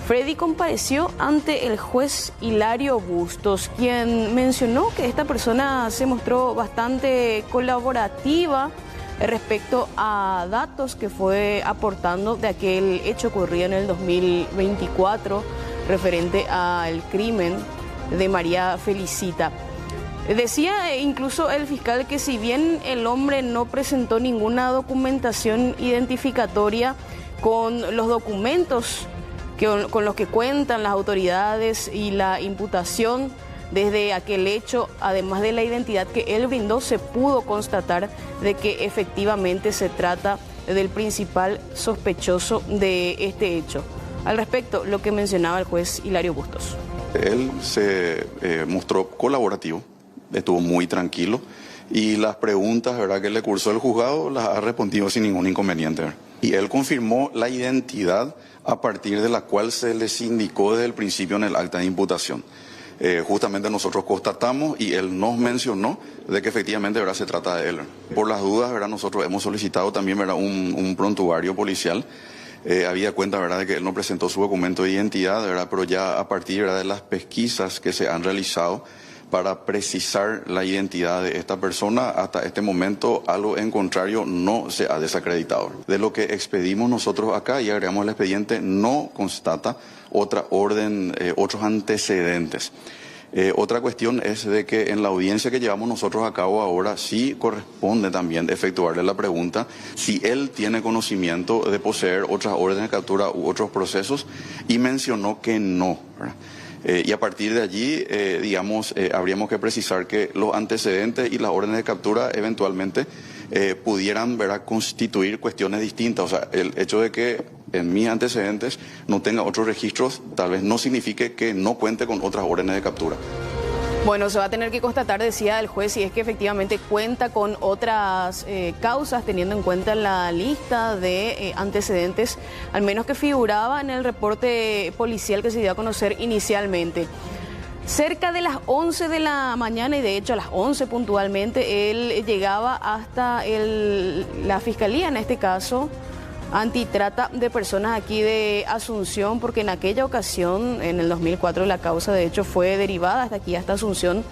Freddy compareció ante el juez Hilario Bustos, quien mencionó que esta persona se mostró bastante colaborativa respecto a datos que fue aportando de aquel hecho ocurrido en el 2024 referente al crimen de María Felicita. Decía incluso el fiscal que si bien el hombre no presentó ninguna documentación identificatoria con los documentos con los que cuentan las autoridades y la imputación desde aquel hecho, además de la identidad que él brindó, se pudo constatar de que efectivamente se trata del principal sospechoso de este hecho. Al respecto, lo que mencionaba el juez Hilario Bustos. Él se mostró colaborativo, estuvo muy tranquilo y las preguntas, ¿verdad?, que le cursó el juzgado las ha respondido sin ningún inconveniente, ¿verdad? Y él confirmó la identidad a partir de la cual se les indicó desde el principio en el acta de imputación. Justamente nosotros constatamos y él nos mencionó de que efectivamente, ¿verdad?, se trata de él. Por las dudas, ¿verdad?, nosotros hemos solicitado también, ¿verdad?, un prontuario policial. Había cuenta, ¿verdad?, de que él no presentó su documento de identidad, ¿verdad?, pero ya a partir, ¿verdad?, de las pesquisas que se han realizado para precisar la identidad de esta persona, hasta este momento algo en contrario no se ha desacreditado. De lo que expedimos nosotros acá y agregamos el expediente, no constata otra orden, otros antecedentes. Otra cuestión es de que en la audiencia que llevamos nosotros a cabo ahora sí corresponde también efectuarle la pregunta si él tiene conocimiento de poseer otras órdenes de captura u otros procesos y mencionó que no, ¿verdad? Y a partir de allí, habríamos que precisar que los antecedentes y las órdenes de captura eventualmente pudieran, ¿verdad?, constituir cuestiones distintas. O sea, el hecho de que en mis antecedentes no tenga otros registros, tal vez no signifique que no cuente con otras órdenes de captura. Bueno, se va a tener que constatar, decía el juez, si es que efectivamente cuenta con otras causas, teniendo en cuenta la lista de antecedentes, al menos que figuraba en el reporte policial que se dio a conocer inicialmente. Cerca de las 11 de la mañana, y de hecho a las 11 puntualmente, él llegaba hasta la fiscalía, en este caso, antitrata de personas aquí de Asunción, porque en aquella ocasión, en el 2004, la causa de hecho fue derivada hasta aquí, hasta Asunción,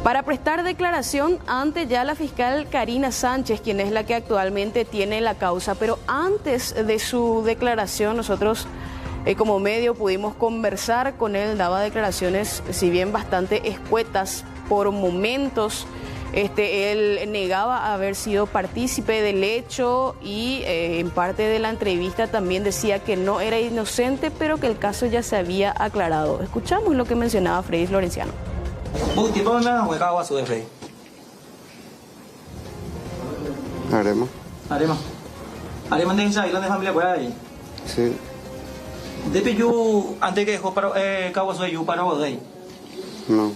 para prestar declaración ante ya la fiscal Karina Sánchez, quien es la que actualmente tiene la causa. Pero antes de su declaración, nosotros como medio pudimos conversar con él. Daba declaraciones, si bien bastante escuetas por momentos. Él negaba haber sido partícipe del hecho y en parte de la entrevista también decía que no era inocente, pero que el caso ya se había aclarado. Escuchamos lo que mencionaba Freddy Florenciano. Arema. Arema de Isabel, de familia por ahí. Sí. Después yo, antes que dejó para Cabo Soy, yo para Bodey. No.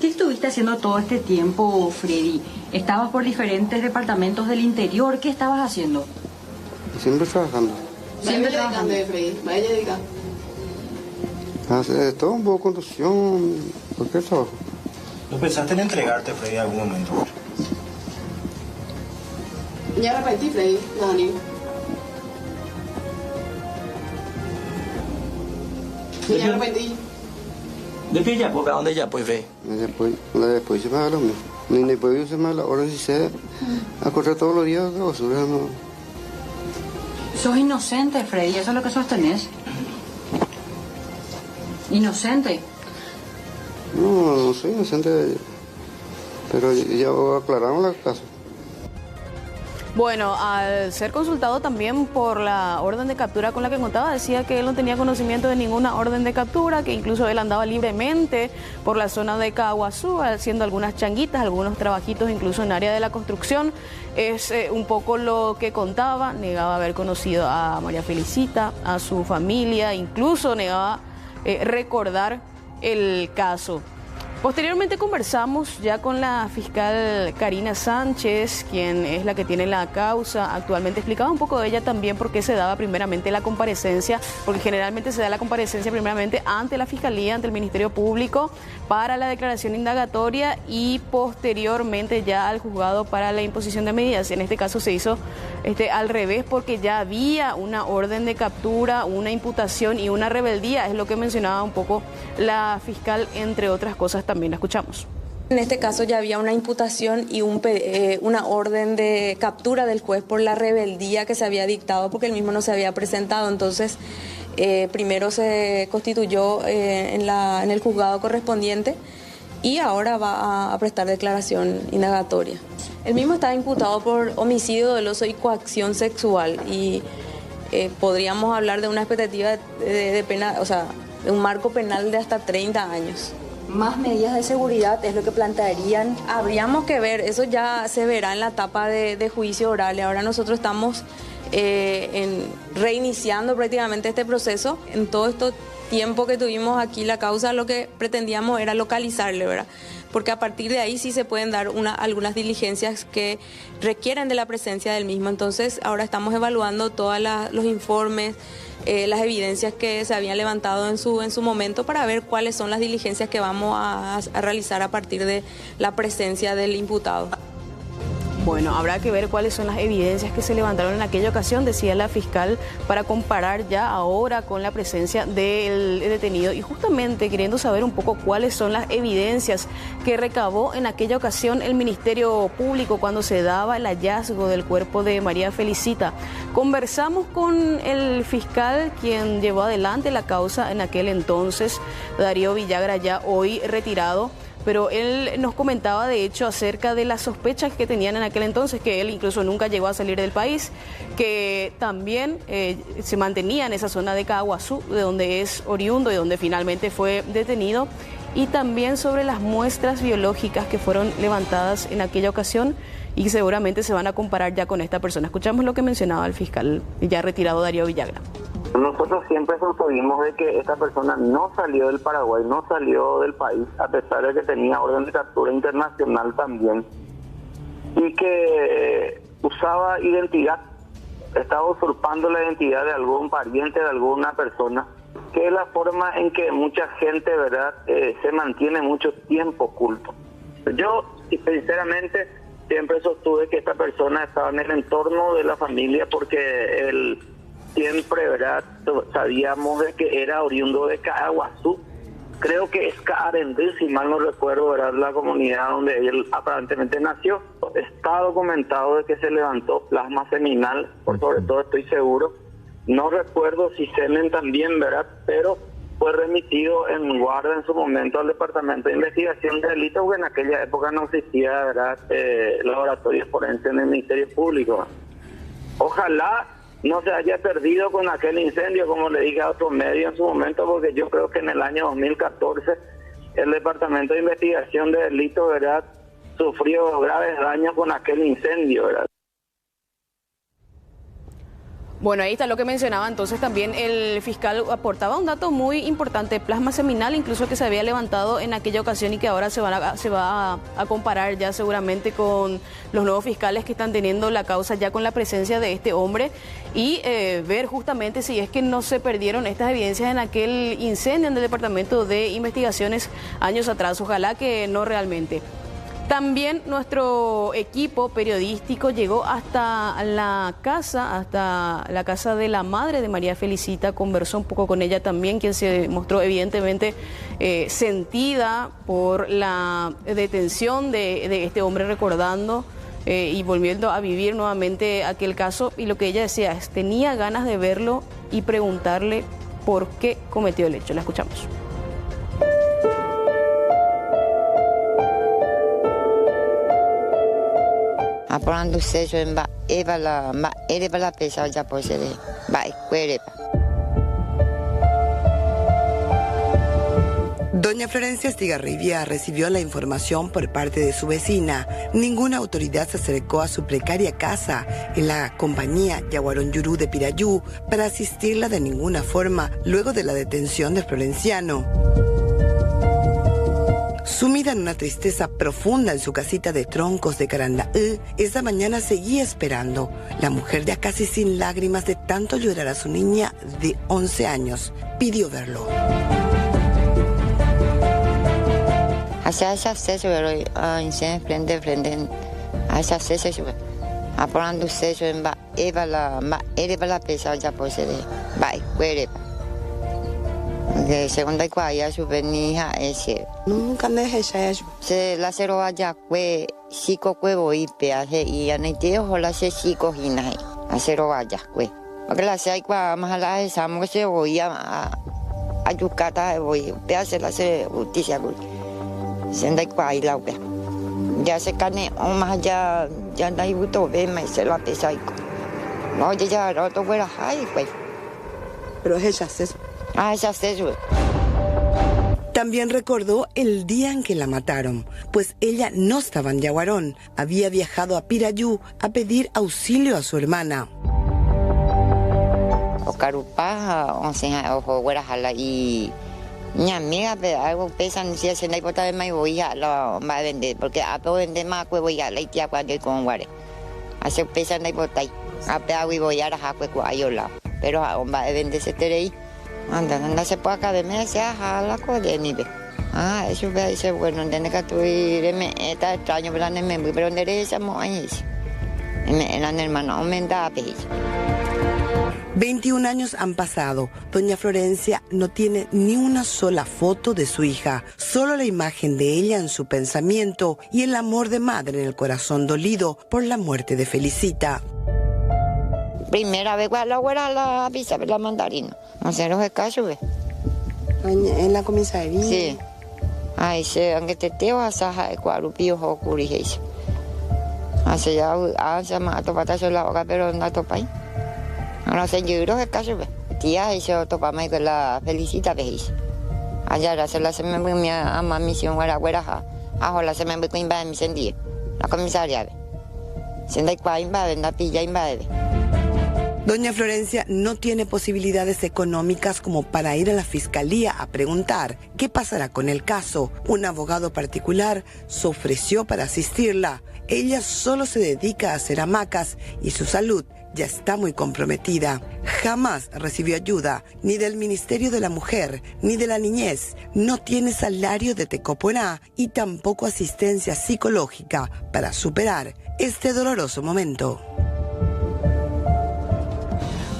¿Qué estuviste haciendo todo este tiempo, Freddy? ¿Estabas por diferentes departamentos del interior? ¿Qué estabas haciendo? Siempre trabajando. Siempre trabajando. Freddy, vaya dedicando. Hace todo un poco de construcción, cualquier trabajo. ¿No pensaste en entregarte, Freddy, en algún momento? Ya arrepentí, Freddy, Dani. Ya arrepentí. ¿Después ya, porque a dónde ya, pues, Freddy? Después se me da lo mismo. Ni después se me da la hora si se a correr todos los días de basura, no. Sos inocente, Freddy, eso es lo que sostenés. Inocente. No soy inocente, pero ya aclararon la casa. Bueno, al ser consultado también por la orden de captura con la que contaba, decía que él no tenía conocimiento de ninguna orden de captura, que incluso él andaba libremente por la zona de Caaguazú, haciendo algunas changuitas, algunos trabajitos, incluso en área de la construcción. Es un poco lo que contaba, negaba haber conocido a María Felicita, a su familia, incluso negaba recordar el caso. Posteriormente conversamos ya con la fiscal Karina Sánchez, quien es la que tiene la causa actualmente. Explicaba un poco de ella también por qué se daba primeramente la comparecencia, porque generalmente se da la comparecencia primeramente ante la Fiscalía, ante el Ministerio Público, para la declaración indagatoria y posteriormente ya al juzgado para la imposición de medidas. En este caso se hizo al revés, porque ya había una orden de captura, una imputación y una rebeldía, es lo que mencionaba un poco la fiscal, entre otras cosas. También la escuchamos. En este caso ya había una imputación y una orden de captura del juez por la rebeldía que se había dictado porque el mismo no se había presentado. Entonces, primero se constituyó en el juzgado correspondiente y ahora va a prestar declaración indagatoria. El mismo está imputado por homicidio doloso y coacción sexual y podríamos hablar de una expectativa de pena, o sea, de un marco penal de hasta 30 años. Más medidas de seguridad es lo que plantearían. Habríamos que ver, eso ya se verá en la etapa de juicio oral. Ahora nosotros estamos reiniciando prácticamente este proceso. En todo este tiempo que tuvimos aquí la causa, lo que pretendíamos era localizarle, ¿verdad? Porque a partir de ahí sí se pueden dar algunas diligencias que requieren de la presencia del mismo. Entonces ahora estamos evaluando todos los informes, las evidencias que se habían levantado en su momento para ver cuáles son las diligencias que vamos a realizar a partir de la presencia del imputado. Bueno, habrá que ver cuáles son las evidencias que se levantaron en aquella ocasión, decía la fiscal, para comparar ya ahora con la presencia del detenido y justamente queriendo saber un poco cuáles son las evidencias que recabó en aquella ocasión el Ministerio Público cuando se daba el hallazgo del cuerpo de María Felicita. Conversamos con el fiscal quien llevó adelante la causa en aquel entonces, Darío Villagra, ya hoy retirado. Pero él nos comentaba de hecho acerca de las sospechas que tenían en aquel entonces, que él incluso nunca llegó a salir del país, que también se mantenía en esa zona de Caaguazú, de donde es oriundo y donde finalmente fue detenido, y también sobre las muestras biológicas que fueron levantadas en aquella ocasión y que seguramente se van a comparar ya con esta persona. Escuchamos lo que mencionaba el fiscal ya retirado Darío Villagra. Nosotros siempre sostuvimos de que esta persona no salió del Paraguay, no salió del país, a pesar de que tenía orden de captura internacional también, y que usaba identidad, estaba usurpando la identidad de algún pariente, de alguna persona, que es la forma en que mucha gente, ¿verdad?, se mantiene mucho tiempo oculto. Yo, sinceramente, siempre sostuve que esta persona estaba en el entorno de la familia porque él siempre, ¿verdad?, sabíamos de que era oriundo de Caaguazú. Creo que es Caarendí, si mal no recuerdo, ¿verdad?, la comunidad donde él aparentemente nació. Está documentado de que se levantó plasma seminal, por sobre todo estoy seguro. No recuerdo si semen también, ¿verdad?, pero fue remitido en guarda en su momento al Departamento de Investigación de Delitos, porque en aquella época no existía, ¿verdad?, laboratorios forenses en el Ministerio Público. Ojalá no se haya perdido con aquel incendio, como le dije a otro medio en su momento, porque yo creo que en el año 2014 el Departamento de Investigación de Delitos, ¿verdad?, sufrió graves daños con aquel incendio, ¿verdad? Bueno, ahí está lo que mencionaba entonces también el fiscal, aportaba un dato muy importante, plasma seminal incluso que se había levantado en aquella ocasión y que ahora se va a comparar ya seguramente con los nuevos fiscales que están teniendo la causa ya con la presencia de este hombre y ver justamente si es que no se perdieron estas evidencias en aquel incendio en el Departamento de Investigaciones años atrás, ojalá que no realmente. También nuestro equipo periodístico llegó hasta la casa de la madre de María Felicita, conversó un poco con ella también, quien se mostró evidentemente sentida por la detención de este hombre, recordando y volviendo a vivir nuevamente aquel caso. Y lo que ella decía es, tenía ganas de verlo y preguntarle por qué cometió el hecho. La escuchamos. Apurando sejo en ba evala ma erebala pesa ya posede ba equerepa. Doña Florencia Estigarribia recibió la información por parte de su vecina. Ninguna autoridad se acercó a su precaria casa en la compañía Yaguarón Yurú de Pirayú para asistirla de ninguna forma luego de la detención del florenciano. Sumida en una tristeza profunda en su casita de troncos de Carandaú, esa mañana seguía esperando. La mujer, ya casi sin lágrimas de tanto llorar a su niña de 11 años, pidió verlo. Hacia esa seso pero incendio frente hacia seso apurando seso en ba evala ma erebala pesa ya posede ba equerepa. De segunda y cuaya su venija ese nunca me dejé se la cero allá fue chico cuevo y peaje y anete hola se chico hinai a cero allá fue porque la se hay cua más a la esa mo se voy a yucata voy peaje la se justicia senda y cuaya la pe ya se cane o más allá ya no hay gusto ve me se la pesa y no ya roto fuera ay pues pero ella se También recordó el día en que la mataron, pues ella no estaba en Yaguarón, había viajado a Pirayú a pedir auxilio a su hermana. Ocarupa, ojo, guarajala y mi amiga, algo pesan si hacen la hipota de mai voy a la va a vender, porque a todo vender más que voy a la itia cuando con guare. Hace pesan la hipota y a peago y voy a la jacue cuayola, pero a va a vender ese terei. Anda se puede acá de meses a la cosa de nivel. Eso ve dice bueno, tiene que tu irme está extraño pero no me pero donde esa moñis. En la hermana aumenta a pedir. 21 años han pasado. Doña Florencia no tiene ni una sola foto de su hija, solo la imagen de ella en su pensamiento y el amor de madre en el corazón dolido por la muerte de Felicita. Primera vez que la pizza la mandarina. No sé los casos, ¿ves? ¿En la comisaría? Sí. Ay, se aunque te teo a saja de cuarupio o curijas. Hace ya hace más topata la boca pero no topai. Ahora se yo los casos, ¿ves? Tía y se topa más que la Felicita, ¿ves? Allá se la se me mi ama misión guaraja. Ahora se me voy con mi sendía. La comisaría, ¿ves? Senda y cua invade, la pilla invade. Doña Florencia no tiene posibilidades económicas como para ir a la fiscalía a preguntar qué pasará con el caso. Un abogado particular se ofreció para asistirla. Ella solo se dedica a hacer hamacas y su salud ya está muy comprometida. Jamás recibió ayuda, ni del Ministerio de la Mujer, ni de la Niñez. No tiene salario de Tecoporá y tampoco asistencia psicológica para superar este doloroso momento.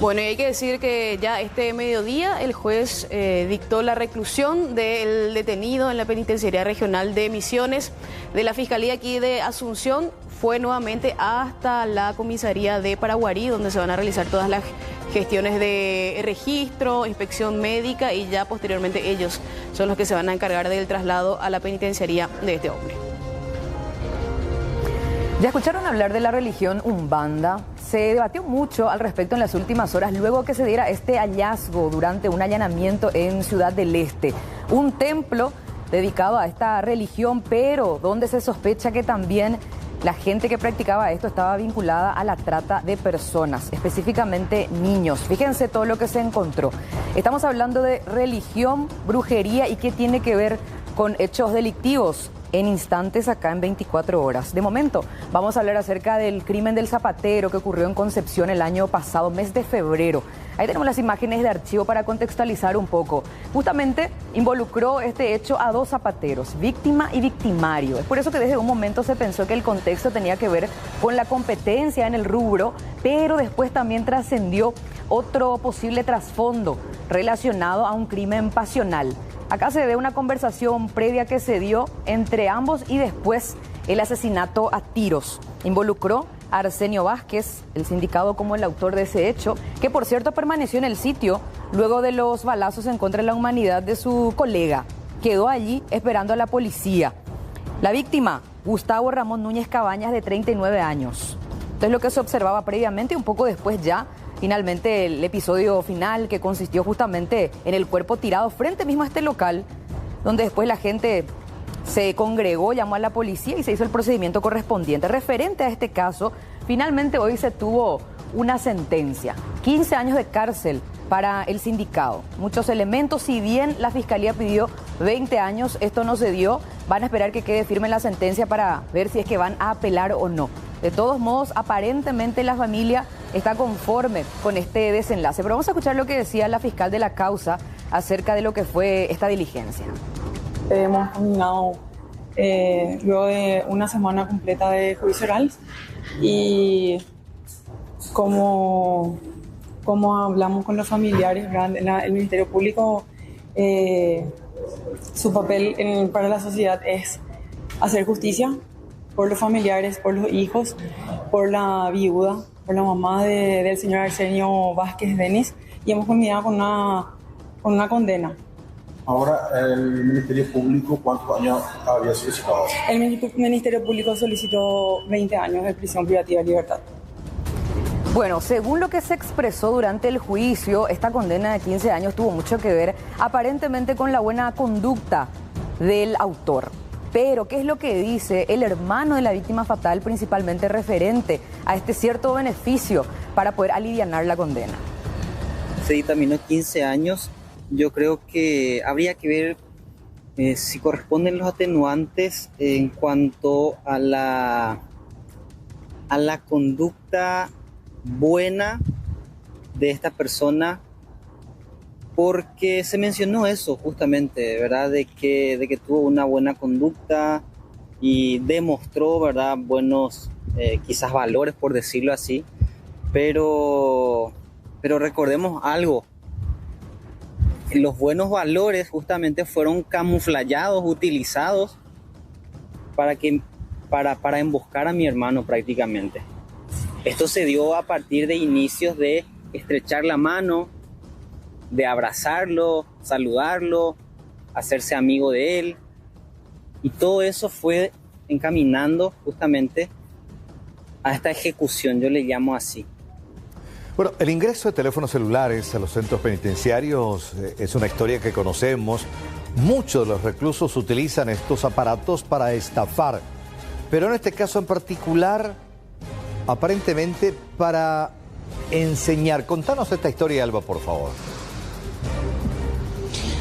Bueno, y hay que decir que ya este mediodía el juez dictó la reclusión del detenido en la Penitenciaría Regional de Misiones de la Fiscalía aquí de Asunción. Fue nuevamente hasta la comisaría de Paraguarí, donde se van a realizar todas las gestiones de registro, inspección médica y ya posteriormente ellos son los que se van a encargar del traslado a la penitenciaría de este hombre. ¿Ya escucharon hablar de la religión Umbanda? Se debatió mucho al respecto en las últimas horas luego que se diera este hallazgo durante un allanamiento en Ciudad del Este. Un templo dedicado a esta religión, pero donde se sospecha que también la gente que practicaba esto estaba vinculada a la trata de personas, específicamente niños. Fíjense todo lo que se encontró. Estamos hablando de religión, brujería y qué tiene que ver con hechos delictivos en instantes acá en 24 horas. De momento, vamos a hablar acerca del crimen del zapatero que ocurrió en Concepción el año pasado, mes de febrero. Ahí tenemos las imágenes de archivo para contextualizar un poco. Justamente involucró este hecho a 2 zapateros, víctima y victimario. Es por eso que desde un momento se pensó que el contexto tenía que ver con la competencia en el rubro, pero después también trascendió otro posible trasfondo relacionado a un crimen pasional. Acá se ve una conversación previa que se dio entre ambos y después el asesinato a tiros. Involucró a Arsenio Vázquez, el sindicado como el autor de ese hecho, que por cierto permaneció en el sitio luego de los balazos en contra de la humanidad de su colega. Quedó allí esperando a la policía. La víctima, Gustavo Ramón Núñez Cabañas, de 39 años. Entonces lo que se observaba previamente y un poco después ya, finalmente el episodio final que consistió justamente en el cuerpo tirado frente mismo a este local, donde después la gente se congregó, llamó a la policía y se hizo el procedimiento correspondiente. Referente a este caso, finalmente hoy se tuvo una sentencia, 15 años de cárcel para el sindicado. Muchos elementos, si bien la fiscalía pidió 20 años, esto no se dio. Van a esperar que quede firme la sentencia para ver si es que van a apelar o no. De todos modos, aparentemente la familia está conforme con este desenlace. Pero vamos a escuchar lo que decía la fiscal de la causa acerca de lo que fue esta diligencia. Hemos terminado luego de una semana completa de juicio oral y como hablamos con los familiares, el Ministerio Público, su papel para la sociedad es hacer justicia por los familiares, por los hijos, por la viuda, por la mamá del señor Arsenio Vázquez Denis, y hemos culminado con una condena. Ahora, el Ministerio Público, ¿cuántos años había solicitado? El Ministerio Público solicitó 20 años de prisión privativa de libertad. Bueno, según lo que se expresó durante el juicio, esta condena de 15 años tuvo mucho que ver aparentemente con la buena conducta del autor. Pero, ¿qué es lo que dice el hermano de la víctima fatal, principalmente referente a este cierto beneficio para poder alivianar la condena? Se dictaminó 15 años. Yo creo que habría que ver si corresponden los atenuantes en cuanto a la conducta buena de esta persona, porque se mencionó eso justamente, ¿verdad? De que tuvo una buena conducta y demostró, ¿verdad?, buenos quizás valores, por decirlo así, pero recordemos algo. Los buenos valores justamente fueron camuflados, utilizados para emboscar a mi hermano prácticamente. Esto se dio a partir de inicios de estrechar la mano, de abrazarlo, saludarlo, hacerse amigo de él. Y todo eso fue encaminando justamente a esta ejecución, yo le llamo así. Bueno, el ingreso de teléfonos celulares a los centros penitenciarios es una historia que conocemos. Muchos de los reclusos utilizan estos aparatos para estafar, pero en este caso en particular, aparentemente para enseñar. Contanos esta historia, Alba, por favor.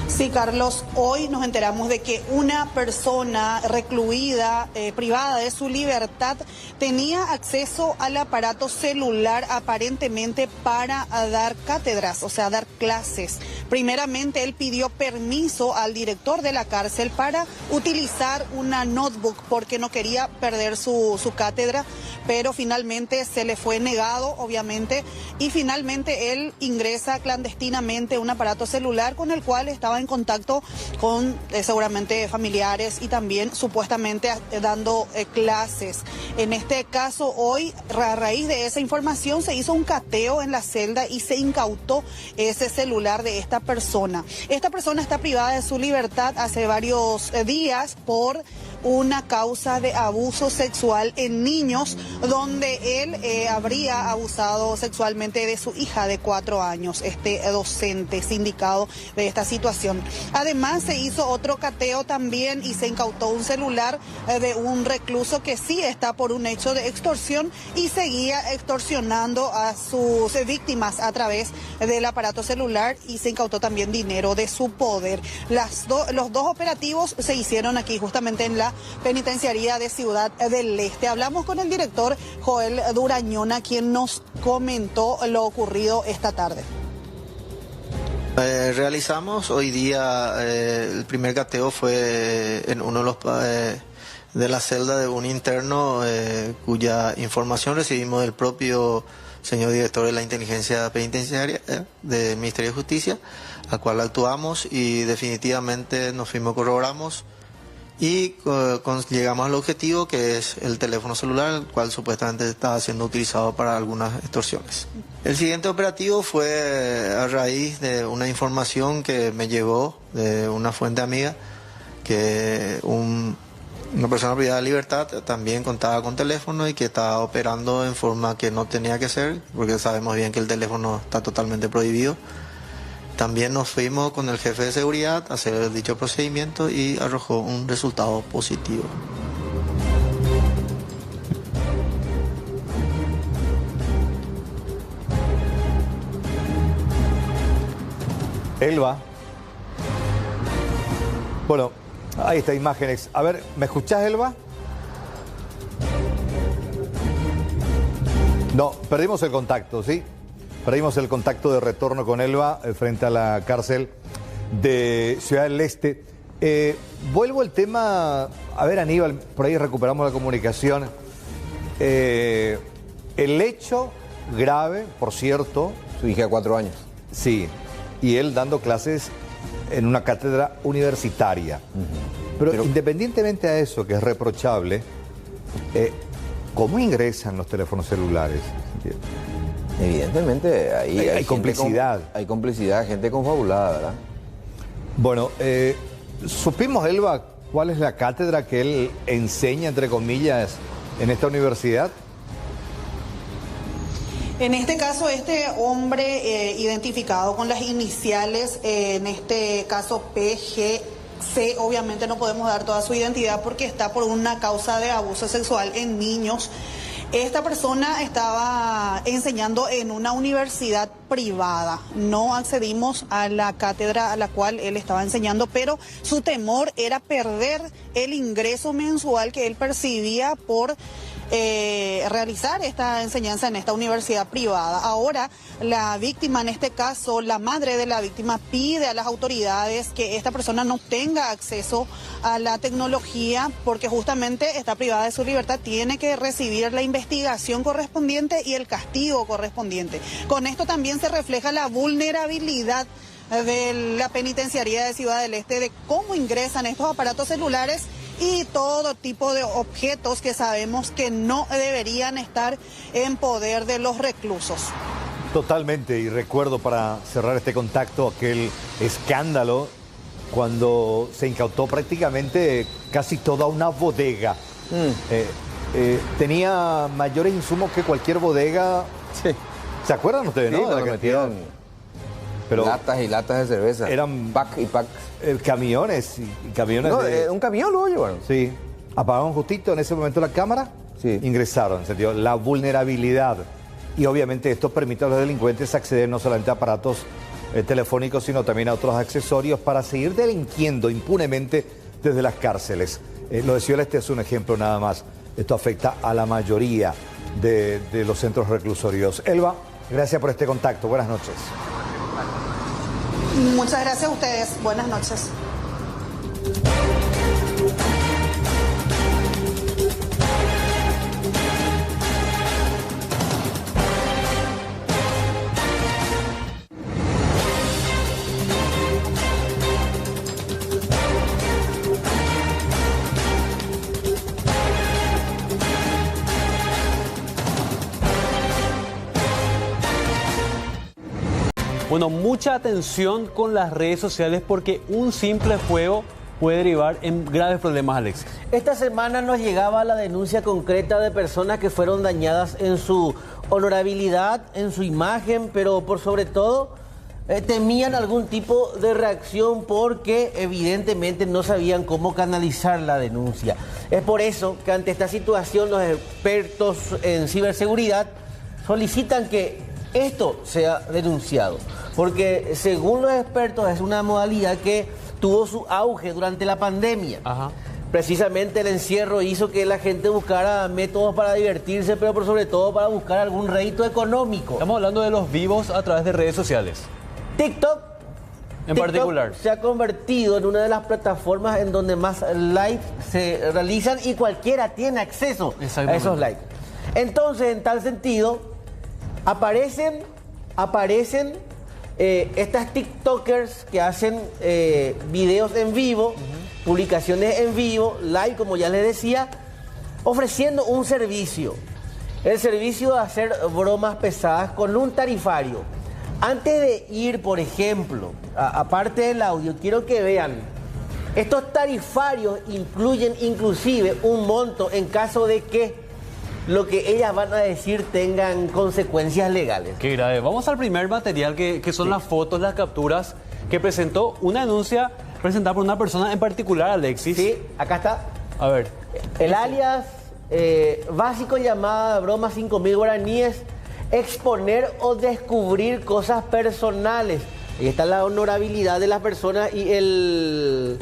Sí, Carlos, hoy nos enteramos de que una persona recluida, privada de su libertad, tenía acceso al aparato celular aparentemente para dar cátedras, o sea, dar clases. Primeramente, él pidió permiso al director de la cárcel para utilizar una notebook porque no quería perder su cátedra, pero finalmente se le fue negado, obviamente, y finalmente él ingresa clandestinamente un aparato celular con el cual estaba en contacto con seguramente familiares y también supuestamente dando clases. En este caso, hoy, a raíz de esa información, se hizo un cateo en la celda y se incautó ese celular de esta persona. Esta persona está privada de su libertad hace varios días por una causa de abuso sexual en niños, donde él habría abusado sexualmente de su hija de 4 años, este docente sindicado de esta situación. Además, se hizo otro cateo también y se incautó un celular de un recluso que sí está por un hecho de extorsión y seguía extorsionando a sus víctimas a través del aparato celular, y se incautó también dinero de su poder. Los dos operativos se hicieron aquí justamente en la penitenciaría de Ciudad del Este. Hablamos con el director Joel Durañona, quien nos comentó lo ocurrido esta tarde. Realizamos hoy día, el primer cateo fue en uno de los de la celda de un interno, cuya información recibimos del propio señor director de la inteligencia penitenciaria del Ministerio de Justicia, al cual actuamos y definitivamente nos fuimos, corroboramos y llegamos al objetivo, que es el teléfono celular, el cual supuestamente estaba siendo utilizado para algunas extorsiones. El siguiente operativo fue a raíz de una información que me llegó de una fuente amiga, que una persona privada de libertad también contaba con teléfono y que estaba operando en forma que no tenía que ser, porque sabemos bien que el teléfono está totalmente prohibido. También nos fuimos con el jefe de seguridad a hacer dicho procedimiento y arrojó un resultado positivo. Elba. Bueno, ahí está, imágenes. A ver, ¿me escuchás, Elba? No, perdimos el contacto, ¿sí? Perdimos el contacto de retorno con Elba frente a la cárcel de Ciudad del Este. Vuelvo al tema, a ver, Aníbal, por ahí recuperamos la comunicación. El hecho grave, por cierto. Su hija de 4 años. Sí, y él dando clases en una cátedra universitaria. Pero independientemente a eso, que es reprochable, ¿cómo ingresan los teléfonos celulares? Evidentemente hay complicidad. Hay complicidad, gente confabulada, ¿verdad? Bueno, supimos, Elba, cuál es la cátedra que él enseña, entre comillas, en esta universidad. En este caso, este hombre identificado con las iniciales, en este caso PGC, obviamente no podemos dar toda su identidad porque está por una causa de abuso sexual en niños. Esta persona estaba enseñando en una universidad privada. No accedimos a la cátedra a la cual él estaba enseñando, pero su temor era perder el ingreso mensual que él percibía por realizar esta enseñanza en esta universidad privada. Ahora, la víctima, en este caso, la madre de la víctima, pide a las autoridades que esta persona no tenga acceso a la tecnología porque justamente está privada de su libertad, tiene que recibir la investigación correspondiente y el castigo correspondiente. Con esto también se refleja la vulnerabilidad de la penitenciaría de Ciudad del Este, de cómo ingresan estos aparatos celulares y todo tipo de objetos que sabemos que no deberían estar en poder de los reclusos. Totalmente, y recuerdo, para cerrar este contacto, aquel escándalo cuando se incautó prácticamente casi toda una bodega. Tenía mayores insumos que cualquier bodega. Sí. ¿Se acuerdan ustedes, no? Sí, cuando metieron latas y latas de cerveza. Eran pack y pack. Camiones y camiones. No, de... un camión lo llevaron. Sí. Apagaron justito en ese momento la cámara. Sí. Ingresaron. Se dio la vulnerabilidad. Y obviamente esto permite a los delincuentes acceder no solamente a aparatos telefónicos, sino también a otros accesorios para seguir delinquiendo impunemente desde las cárceles. Lo de Ciudad del Este es un ejemplo nada más. Esto afecta a la mayoría de los centros reclusorios. Elba, gracias por este contacto. Buenas noches. Muchas gracias a ustedes. Buenas noches. Bueno, mucha atención con las redes sociales porque un simple juego puede derivar en graves problemas, Alexis. Esta semana nos llegaba la denuncia concreta de personas que fueron dañadas en su honorabilidad, en su imagen, pero por sobre todo temían algún tipo de reacción porque evidentemente no sabían cómo canalizar la denuncia. Es por eso que ante esta situación los expertos en ciberseguridad solicitan que esto sea denunciado, porque según los expertos es una modalidad que tuvo su auge durante la pandemia. Ajá. Precisamente el encierro hizo que la gente buscara métodos para divertirse, pero por sobre todo para buscar algún rédito económico. Estamos hablando de los vivos a través de redes sociales. TikTok particular se ha convertido en una de las plataformas en donde más likes se realizan y cualquiera tiene acceso a esos likes. Entonces, en tal sentido, aparecen estas TikTokers que hacen videos en vivo, publicaciones en vivo, live, como ya les decía, ofreciendo un servicio. El servicio de hacer bromas pesadas con un tarifario. Antes de ir, por ejemplo, aparte del audio, quiero que vean, estos tarifarios incluyen inclusive un monto en caso de que lo que ellas van a decir tengan consecuencias legales. Qué grave. Vamos al primer material que son las fotos, las capturas que presentó una denuncia presentada por una persona en particular, Alexis. Sí, acá está. A ver. El alias básico llamada broma 5.000 guaraníes, exponer o descubrir cosas personales. Ahí está la honorabilidad de las personas y el...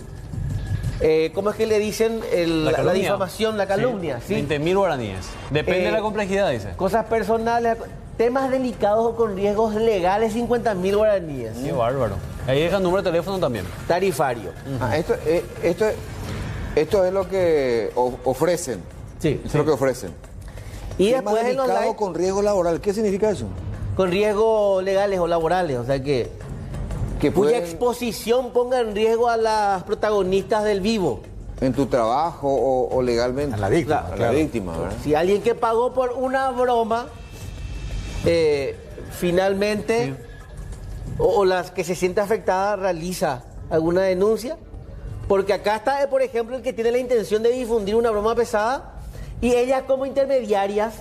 ¿cómo es que le dicen? La difamación, la calumnia. Sí. 20.000 guaraníes. Depende de la complejidad, dice. Cosas personales, temas delicados o con riesgos legales, 50.000 guaraníes. Qué bárbaro. Ahí deja el número de teléfono también. Tarifario. Esto es lo que ofrecen. Sí. Es lo que ofrecen. Y después en los likes, con riesgo laboral. ¿Qué significa eso? Con riesgos legales o laborales, o sea que cuya exposición ponga en riesgo a las protagonistas del vivo. En tu trabajo o legalmente. A la víctima. A la víctima, ¿verdad? Si alguien que pagó por una broma, finalmente, o las que se siente afectada, realiza alguna denuncia. Porque acá está, por ejemplo, el que tiene la intención de difundir una broma pesada y ellas como intermediarias,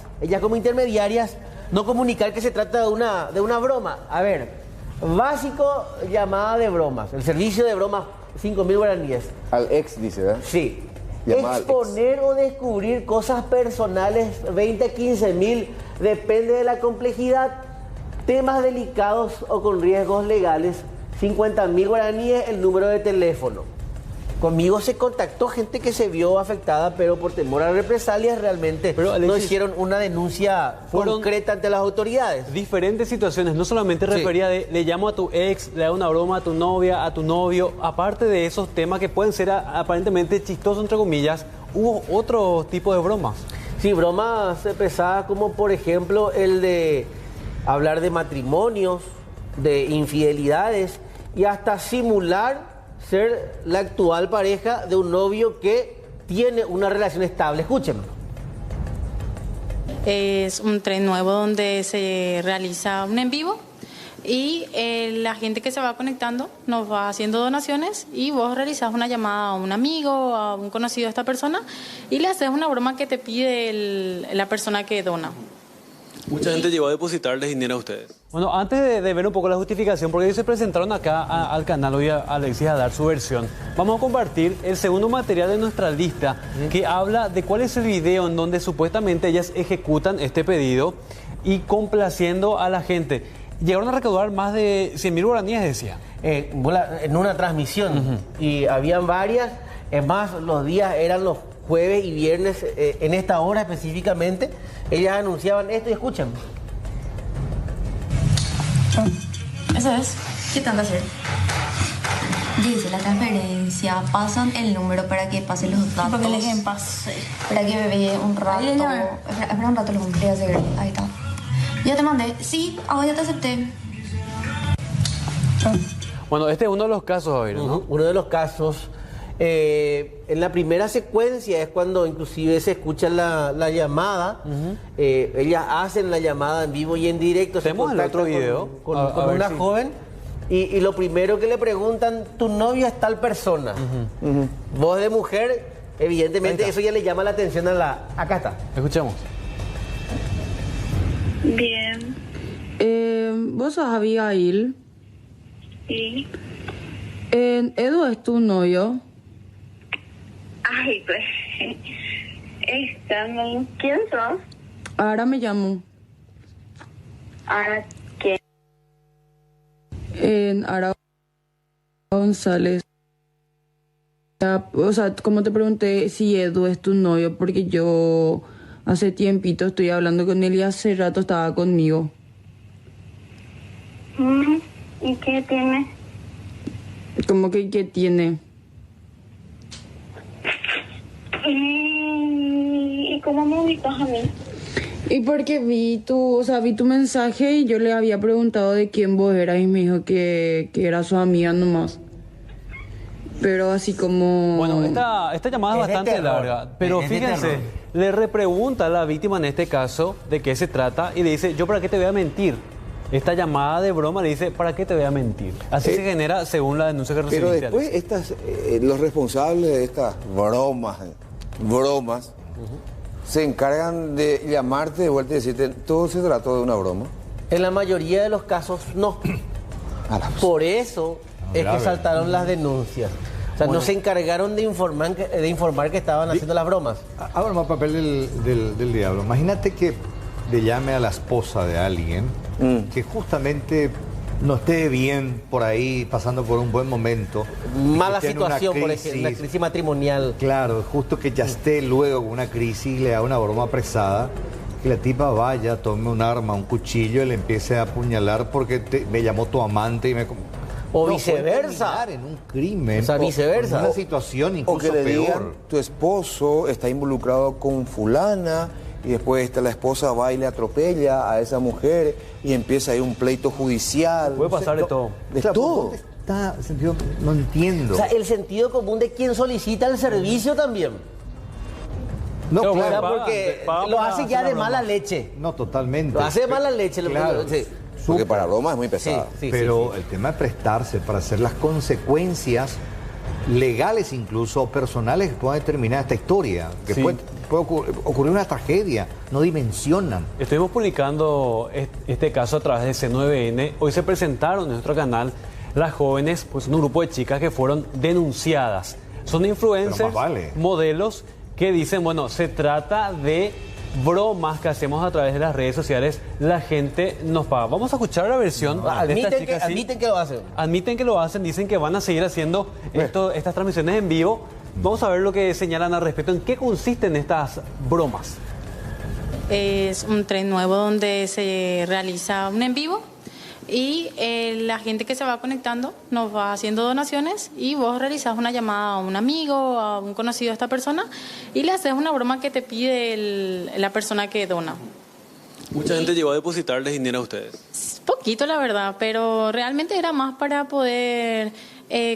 no comunicar que se trata de una broma. A ver, básico llamada de bromas, el servicio de bromas 5.000 guaraníes. Al ex dice, ¿verdad? Sí. Llamada Exponer o descubrir cosas personales, 20 a 15.000, depende de la complejidad. Temas delicados o con riesgos legales, 50.000 guaraníes, el número de teléfono. Conmigo se contactó gente que se vio afectada, pero por temor a represalias realmente Alexis, no hicieron una denuncia concreta ante las autoridades. Diferentes situaciones, no solamente refería de le llamo a tu ex, le hago una broma a tu novia, a tu novio. Aparte de esos temas que pueden ser aparentemente chistosos, entre comillas, hubo otro tipo de bromas. Sí, bromas pesadas como por ejemplo el de hablar de matrimonios, de infidelidades y hasta simular ser la actual pareja de un novio que tiene una relación estable. Escúchenlo. Es un tren nuevo donde se realiza un en vivo y la gente que se va conectando nos va haciendo donaciones y vos realizás una llamada a un amigo, a un conocido de esta persona y le haces una broma que te pide la persona que dona. Mucha gente llegó a depositarles dinero a ustedes. Bueno, antes de ver un poco la justificación, porque ellos se presentaron acá al canal hoy a Alexis a dar su versión, vamos a compartir el segundo material de nuestra lista que habla de cuál es el video en donde supuestamente ellas ejecutan este pedido y complaciendo a la gente. Llegaron a recaudar más de 100.000 guaraníes, decía. En una transmisión. Y habían varias, es más, los días eran los jueves y viernes, en esta hora específicamente, ellas anunciaban esto y escuchan. Eso es. ¿Qué tanto hacer? Dice la transferencia, pasan el número para que pasen los datos. Para que les den pase. Para que bebé un rato. Espera un rato, lo cumplí a hacer. Ahí está. Ya te mandé. Sí, ahora ya te acepté. Bueno, este es uno de los casos, Javier, ¿no? Uno de los casos. En la primera secuencia es cuando inclusive se escucha la llamada. Ellas hacen la llamada en vivo y en directo. Tenemos el otro video con una joven y lo primero que le preguntan, tu novio es tal persona. Voz de mujer, evidentemente eso ya le llama la atención a la... Acá está. Escuchemos. Bien. ¿Vos sos Abigail? Sí. ¿Edu es tu novio? Ay, pues. ¿Quién sos? Ahora me llamo. ¿Ahora qué? Ara González. O sea, como te pregunté si Edu es tu novio, porque yo hace tiempito estoy hablando con él y hace rato estaba conmigo. ¿Y qué tiene? ¿Cómo que qué tiene? ¿Y cómo me ubicas a mí? Y porque vi tu mensaje y yo le había preguntado de quién vos eras y me dijo que era su amiga nomás. Pero así como... Bueno, esta llamada es bastante larga, pero fíjense, le repregunta a la víctima en este caso de qué se trata y le dice, ¿yo para qué te voy a mentir? Esta llamada de broma le dice, ¿para qué te voy a mentir? Así se genera según la denuncia que recibiste. Pero después los responsables de estas bromas, se encargan de llamarte de vuelta y decirte, todo se trató de una broma. En la mayoría de los casos, no. Por eso es que saltaron las denuncias. O sea, no se encargaron de informar que estaban haciendo las bromas. Ahora más papel del diablo. Imagínate que le llame a la esposa de alguien que justamente no esté bien por ahí, pasando por un buen momento. Mala situación, por ejemplo, una crisis matrimonial. Claro, justo que ya esté luego con una crisis y le da una broma apresada, que la tipa vaya, tome un arma, un cuchillo y le empiece a apuñalar porque me llamó tu amante y me... O viceversa. En un crimen. O sea, viceversa. En una situación incluso o que le peor. digan, tu esposo está involucrado con fulana y después la esposa va y le atropella a esa mujer y empieza ahí un pleito judicial. Puede pasar de todo. De todo. Está sentido, no entiendo. O sea, el sentido común de quien solicita el servicio también. No, claro, claro, o sea, porque lo hace ya de mala leche. No, totalmente. Lo hace de mala leche. Claro. Sí. Porque para Roma es muy pesada. Pero el tema de prestarse para hacer las consecuencias legales incluso, o personales que puedan determinar esta historia, que puede ocurrir una tragedia, no dimensionan. Estuvimos publicando este caso a través de C9N. Hoy se presentaron en nuestro canal las jóvenes, pues un grupo de chicas que fueron denunciadas. Son influencers, modelos que dicen, bueno, se trata de bromas que hacemos a través de las redes sociales, la gente nos paga. Vamos a escuchar la versión de estas chicas. Admiten que lo hacen. Admiten que lo hacen, dicen que van a seguir haciendo estas transmisiones en vivo. Vamos a ver lo que señalan al respecto. ¿En qué consisten estas bromas? Es un tren nuevo donde se realiza un en vivo y la gente que se va conectando nos va haciendo donaciones y vos realizás una llamada a un amigo, a un conocido de esta persona y le haces una broma que te pide la persona que dona. ¿Mucha gente llegó a depositarles dinero a ustedes? Poquito, la verdad, pero realmente era más para poder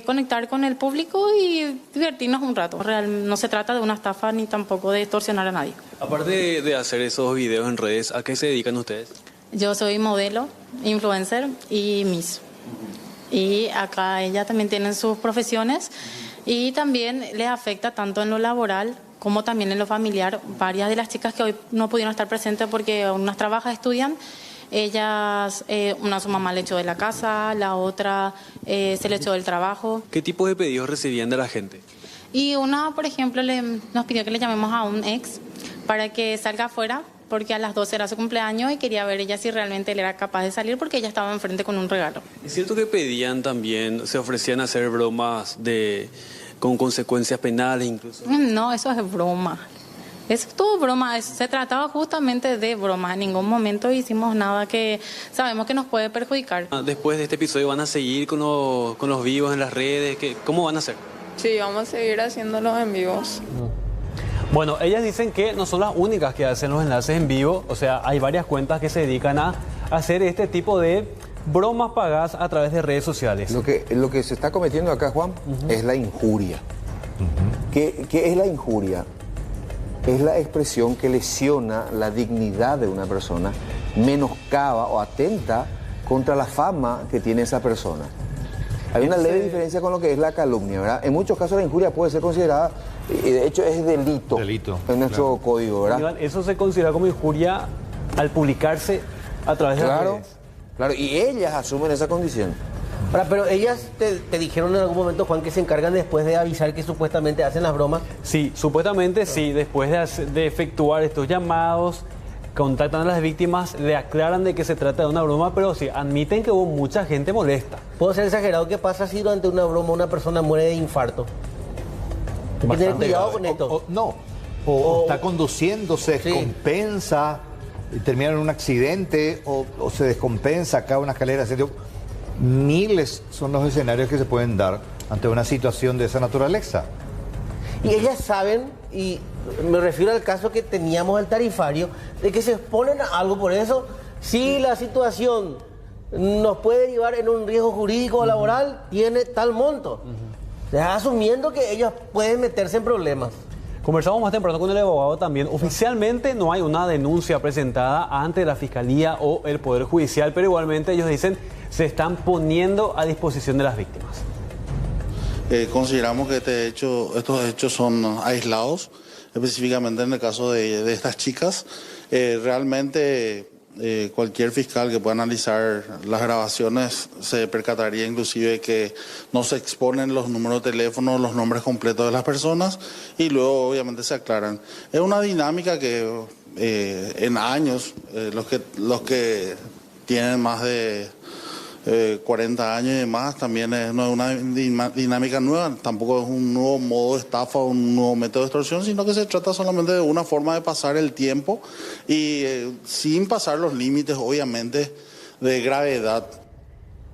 conectar con el público y divertirnos un rato. No se trata de una estafa ni tampoco de extorsionar a nadie. Aparte de hacer esos videos en redes, ¿a qué se dedican ustedes? Yo soy modelo, influencer y Miss. Y acá ellas también tienen sus profesiones y también les afecta tanto en lo laboral como también en lo familiar. Varias de las chicas que hoy no pudieron estar presentes porque unas trabajan, estudian, ellas, una su mamá le echó de la casa, la otra se le echó del trabajo. ¿Qué tipo de pedidos recibían de la gente? Y una, por ejemplo, nos pidió que le llamemos a un ex para que salga afuera, porque a las 12 era su cumpleaños y quería ver ella si realmente él era capaz de salir porque ella estaba enfrente con un regalo. ¿Es cierto que pedían también, se ofrecían a hacer bromas con consecuencias penales incluso? No, eso es broma. Eso es todo broma. Se trataba justamente de broma. En ningún momento hicimos nada que sabemos que nos puede perjudicar. Después de este episodio, ¿van a seguir con los vivos en las redes? ¿Cómo van a hacer? Sí, vamos a seguir haciéndolos en vivos. Bueno, ellas dicen que no son las únicas que hacen los enlaces en vivo, o sea, hay varias cuentas que se dedican a hacer este tipo de bromas pagadas a través de redes sociales. Lo que se está cometiendo acá, Juan, es la injuria. ¿Qué es la injuria? Es la expresión que lesiona la dignidad de una persona, menoscaba o atenta contra la fama que tiene esa persona. Hay una leve diferencia con lo que es la calumnia, ¿verdad? En muchos casos la injuria puede ser considerada, y de hecho es delito en nuestro código, ¿verdad? Iván, eso se considera como injuria al publicarse a través de las redes. Claro, y ellas asumen esa condición. Ahora, pero ellas te dijeron en algún momento, Juan, que se encargan después de avisar que supuestamente hacen las bromas. Sí, supuestamente sí, después de efectuar estos llamados, contactan a las víctimas, le aclaran de que se trata de una broma, pero sí, admiten que hubo mucha gente molesta. ¿Puedo ser exagerado? ¿Qué pasa si durante una broma una persona muere de infarto? Hay que tener cuidado con esto. O está conduciendo, se descompensa, y termina en un accidente, o se descompensa, cae una escalera. Miles son los escenarios que se pueden dar ante una situación de esa naturaleza. Y ellas saben, y me refiero al caso que teníamos al tarifario, de que se exponen a algo. Por eso, si la situación nos puede llevar en un riesgo jurídico o laboral, tiene tal monto. Asumiendo que ellas pueden meterse en problemas. Conversamos más temprano con el abogado también. Oficialmente no hay una denuncia presentada ante la Fiscalía o el Poder Judicial, pero igualmente ellos dicen se están poniendo a disposición de las víctimas. Consideramos que estos hechos son aislados, específicamente en el caso de estas chicas. Realmente cualquier fiscal que pueda analizar las grabaciones se percataría inclusive que no se exponen los números de teléfono, los nombres completos de las personas y luego obviamente se aclaran. Es una dinámica que en años los que tienen más de 40 años y demás, también no es una dinámica nueva, tampoco es un nuevo modo de estafa o un nuevo método de extorsión, sino que se trata solamente de una forma de pasar el tiempo y sin pasar los límites, obviamente, de gravedad.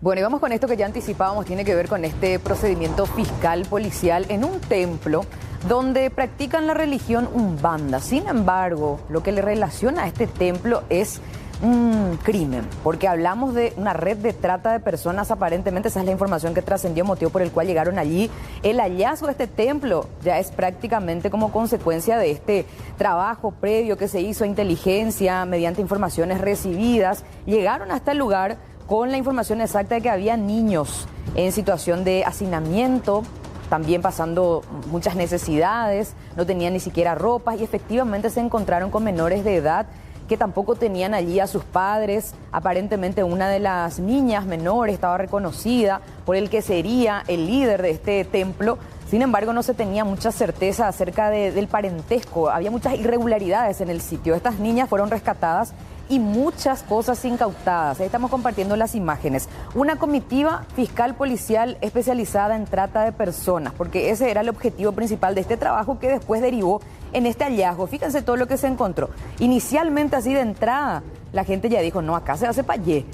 Bueno, y vamos con esto que ya anticipábamos, tiene que ver con este procedimiento fiscal policial en un templo donde practican la religión umbanda. Sin embargo, lo que le relaciona a este templo es un crimen, porque hablamos de una red de trata de personas, aparentemente esa es la información que trascendió, motivo por el cual llegaron allí. El hallazgo de este templo ya es prácticamente como consecuencia de este trabajo previo que se hizo, inteligencia, mediante informaciones recibidas, llegaron hasta el lugar con la información exacta de que había niños en situación de hacinamiento, también pasando muchas necesidades, no tenían ni siquiera ropa y efectivamente se encontraron con menores de edad que tampoco tenían allí a sus padres. Aparentemente una de las niñas menores estaba reconocida por el que sería el líder de este templo. Sin embargo, no se tenía mucha certeza acerca del parentesco. Había muchas irregularidades en el sitio. Estas niñas fueron rescatadas y muchas cosas incautadas. Ahí estamos compartiendo las imágenes. Una comitiva fiscal policial especializada en trata de personas, porque ese era el objetivo principal de este trabajo que después derivó en este hallazgo. Fíjense todo lo que se encontró. Inicialmente, así de entrada, la gente ya dijo, no, acá se hace payé.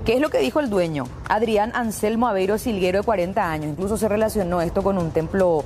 ¿Qué es lo que dijo el dueño? Adrián Anselmo Aveiro Silguero, de 40 años. Incluso se relacionó esto con un templo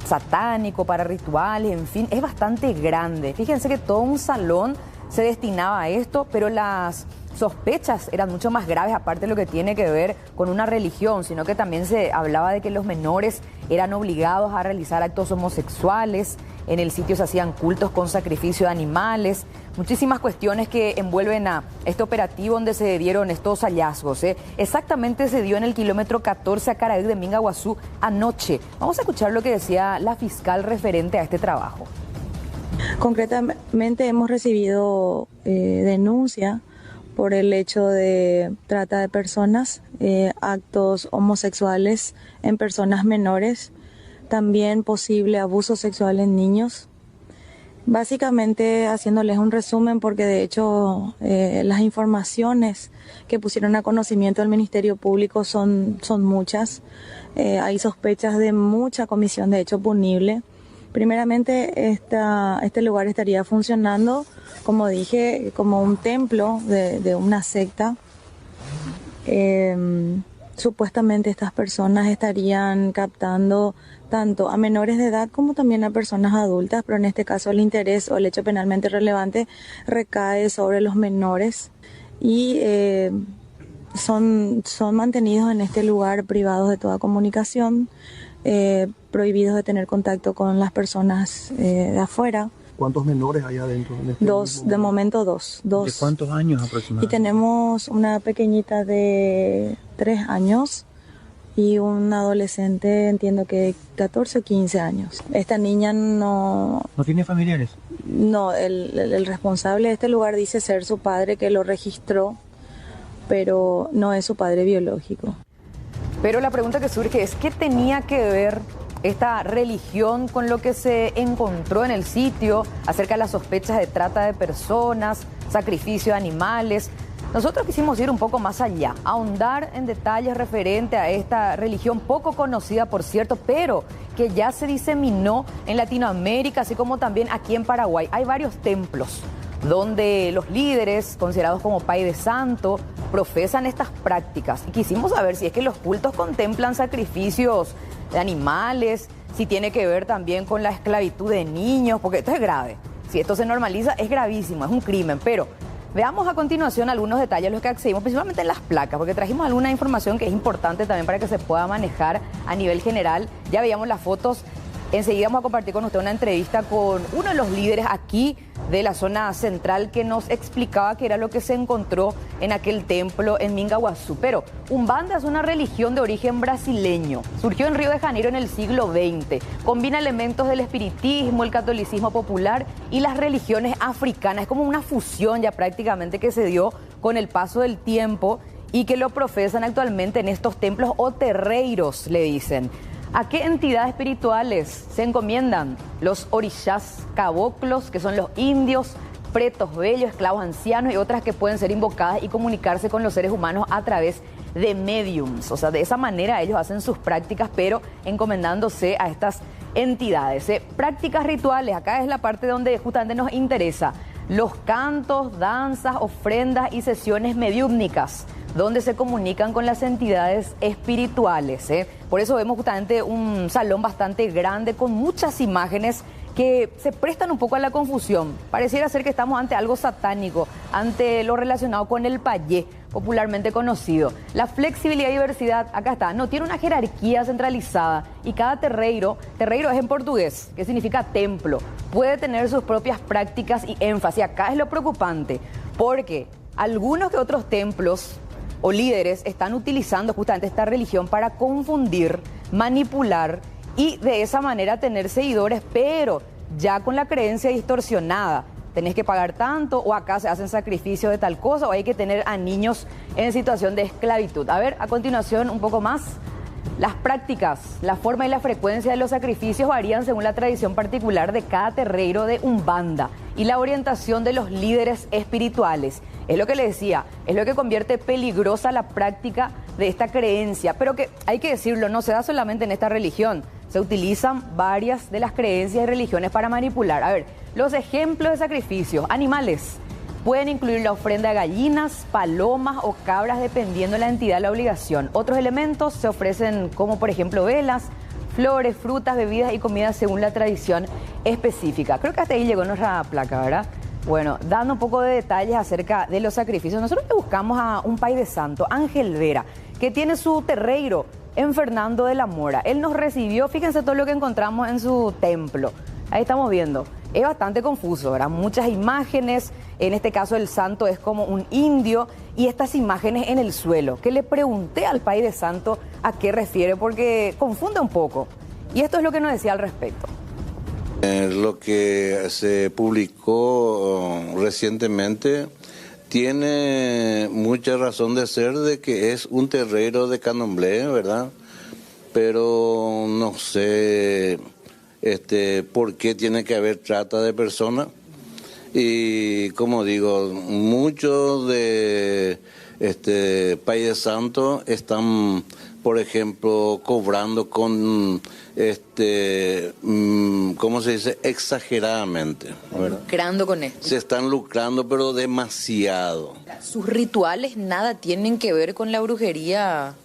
satánico para rituales, en fin, es bastante grande. Fíjense que todo un salón se destinaba a esto, pero las sospechas eran mucho más graves, aparte de lo que tiene que ver con una religión, sino que también se hablaba de que los menores eran obligados a realizar actos homosexuales, en el sitio se hacían cultos con sacrificio de animales, muchísimas cuestiones que envuelven a este operativo donde se dieron estos hallazgos. Exactamente se dio en el kilómetro 14 a Caraí de Mingaguazú anoche. Vamos a escuchar lo que decía la fiscal referente a este trabajo. Concretamente hemos recibido denuncia por el hecho de trata de personas, actos homosexuales en personas menores, también posible abuso sexual en niños. Básicamente haciéndoles un resumen, porque de hecho las informaciones que pusieron a conocimiento del Ministerio Público son muchas. Hay sospechas de mucha comisión de hecho punible. Primeramente, este lugar estaría funcionando, como dije, como un templo de una secta. Supuestamente estas personas estarían captando tanto a menores de edad como también a personas adultas, pero en este caso el interés o el hecho penalmente relevante recae sobre los menores y son mantenidos en este lugar privados de toda comunicación, prohibidos de tener contacto con las personas de afuera. ¿Cuántos menores hay adentro? Dos, de momento dos. ¿De cuántos años aproximadamente? Y tenemos una pequeñita de 3 años y un adolescente, entiendo que 14 o 15 años. Esta niña no... ¿No tiene familiares? No, el responsable de este lugar dice ser su padre, que lo registró, pero no es su padre biológico. Pero la pregunta que surge es, ¿qué tenía que ver esta religión con lo que se encontró en el sitio acerca de las sospechas de trata de personas, sacrificio de animales? Nosotros quisimos ir un poco más allá, ahondar en detalles referente a esta religión poco conocida, por cierto, pero que ya se diseminó en Latinoamérica, así como también aquí en Paraguay. Hay varios templos donde los líderes, considerados como Pai de Santo, profesan estas prácticas. Y quisimos saber si es que los cultos contemplan sacrificios de animales, si tiene que ver también con la esclavitud de niños, porque esto es grave. Si esto se normaliza, es gravísimo, es un crimen. Pero veamos a continuación algunos detalles a los que accedimos, principalmente en las placas, porque trajimos alguna información que es importante también para que se pueda manejar a nivel general. Ya veíamos las fotos. Enseguida vamos a compartir con usted una entrevista con uno de los líderes aquí de la zona central que nos explicaba qué era lo que se encontró en aquel templo en Mingaguazú. Pero Umbanda es una religión de origen brasileño. Surgió en Río de Janeiro en el siglo XX. Combina elementos del espiritismo, el catolicismo popular y las religiones africanas. Es como una fusión ya prácticamente que se dio con el paso del tiempo y que lo profesan actualmente en estos templos o terreiros, le dicen. ¿A qué entidades espirituales se encomiendan? Los orixás caboclos, que son los indios, pretos bellos, esclavos ancianos y otras que pueden ser invocadas y comunicarse con los seres humanos a través de mediums. O sea, de esa manera ellos hacen sus prácticas, pero encomendándose a estas entidades. Prácticas rituales, acá es la parte donde justamente nos interesa. Los cantos, danzas, ofrendas y sesiones mediúmnicas, donde se comunican con las entidades espirituales. Por eso vemos justamente un salón bastante grande con muchas imágenes que se prestan un poco a la confusión. Pareciera ser que estamos ante algo satánico, ante lo relacionado con el payé, popularmente conocido. La flexibilidad y diversidad, acá está, no tiene una jerarquía centralizada y cada terreiro es en portugués, que significa templo, puede tener sus propias prácticas y énfasis. Acá es lo preocupante, porque algunos que otros templos o líderes están utilizando justamente esta religión para confundir, manipular y de esa manera tener seguidores, pero ya con la creencia distorsionada. Tenés que pagar tanto, o acá se hacen sacrificios de tal cosa, o hay que tener a niños en situación de esclavitud. A ver, a continuación un poco más. Las prácticas, la forma y la frecuencia de los sacrificios varían según la tradición particular de cada terreiro de Umbanda y la orientación de los líderes espirituales. Es lo que le decía, es lo que convierte peligrosa la práctica de esta creencia, pero que hay que decirlo, no se da solamente en esta religión, se utilizan varias de las creencias y religiones para manipular. A ver, los ejemplos de sacrificios, animales. Pueden incluir la ofrenda de gallinas, palomas o cabras dependiendo de la entidad de la obligación. Otros elementos se ofrecen como por ejemplo velas, flores, frutas, bebidas y comidas según la tradición específica. Creo que hasta ahí llegó nuestra placa, ¿verdad? Bueno, dando un poco de detalles acerca de los sacrificios, nosotros buscamos a un Pai de Santo, Ángel Vera, que tiene su terreiro en Fernando de la Mora. Él nos recibió, fíjense todo lo que encontramos en su templo. Ahí estamos viendo. Es bastante confuso, ¿verdad? Muchas imágenes, en este caso el santo es como un indio y estas imágenes en el suelo, que le pregunté al Pai de Santo a qué refiere porque confunde un poco. Y esto es lo que nos decía al respecto. Lo que se publicó recientemente tiene mucha razón de ser de que es un terreiro de candomblé, ¿verdad? Pero no sé por qué tiene que haber trata de personas. Y como digo, muchos de Pai de Santo están, por ejemplo, cobrando con, ¿cómo se dice? Exageradamente, ¿verdad? Lucrando con esto. Se están lucrando, pero demasiado. ¿Sus rituales nada tienen que ver con la brujería?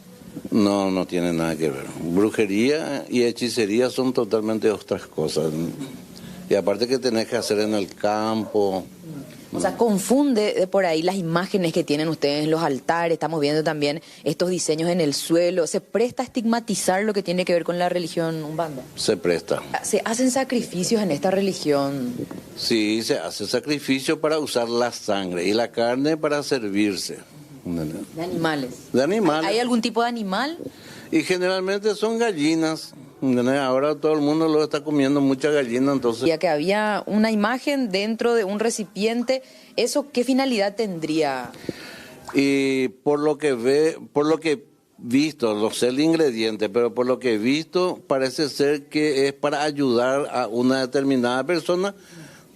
No, no tiene nada que ver. Brujería y hechicería son totalmente otras cosas. Y aparte que tenés que hacer en el campo. O sea, confunde de por ahí las imágenes que tienen ustedes en los altares, estamos viendo también estos diseños en el suelo. ¿Se presta a estigmatizar lo que tiene que ver con la religión umbanda? Se presta. ¿Se hacen sacrificios en esta religión? Sí, se hace sacrificio para usar la sangre y la carne para servirse. De animales. De animales. ¿Hay algún tipo de animal? Y generalmente son gallinas. Ahora todo el mundo lo está comiendo mucha gallina, entonces... Ya que había una imagen dentro de un recipiente, ¿eso qué finalidad tendría? Y por lo que he visto, no sé el ingrediente, pero por lo que he visto, parece ser que es para ayudar a una determinada persona,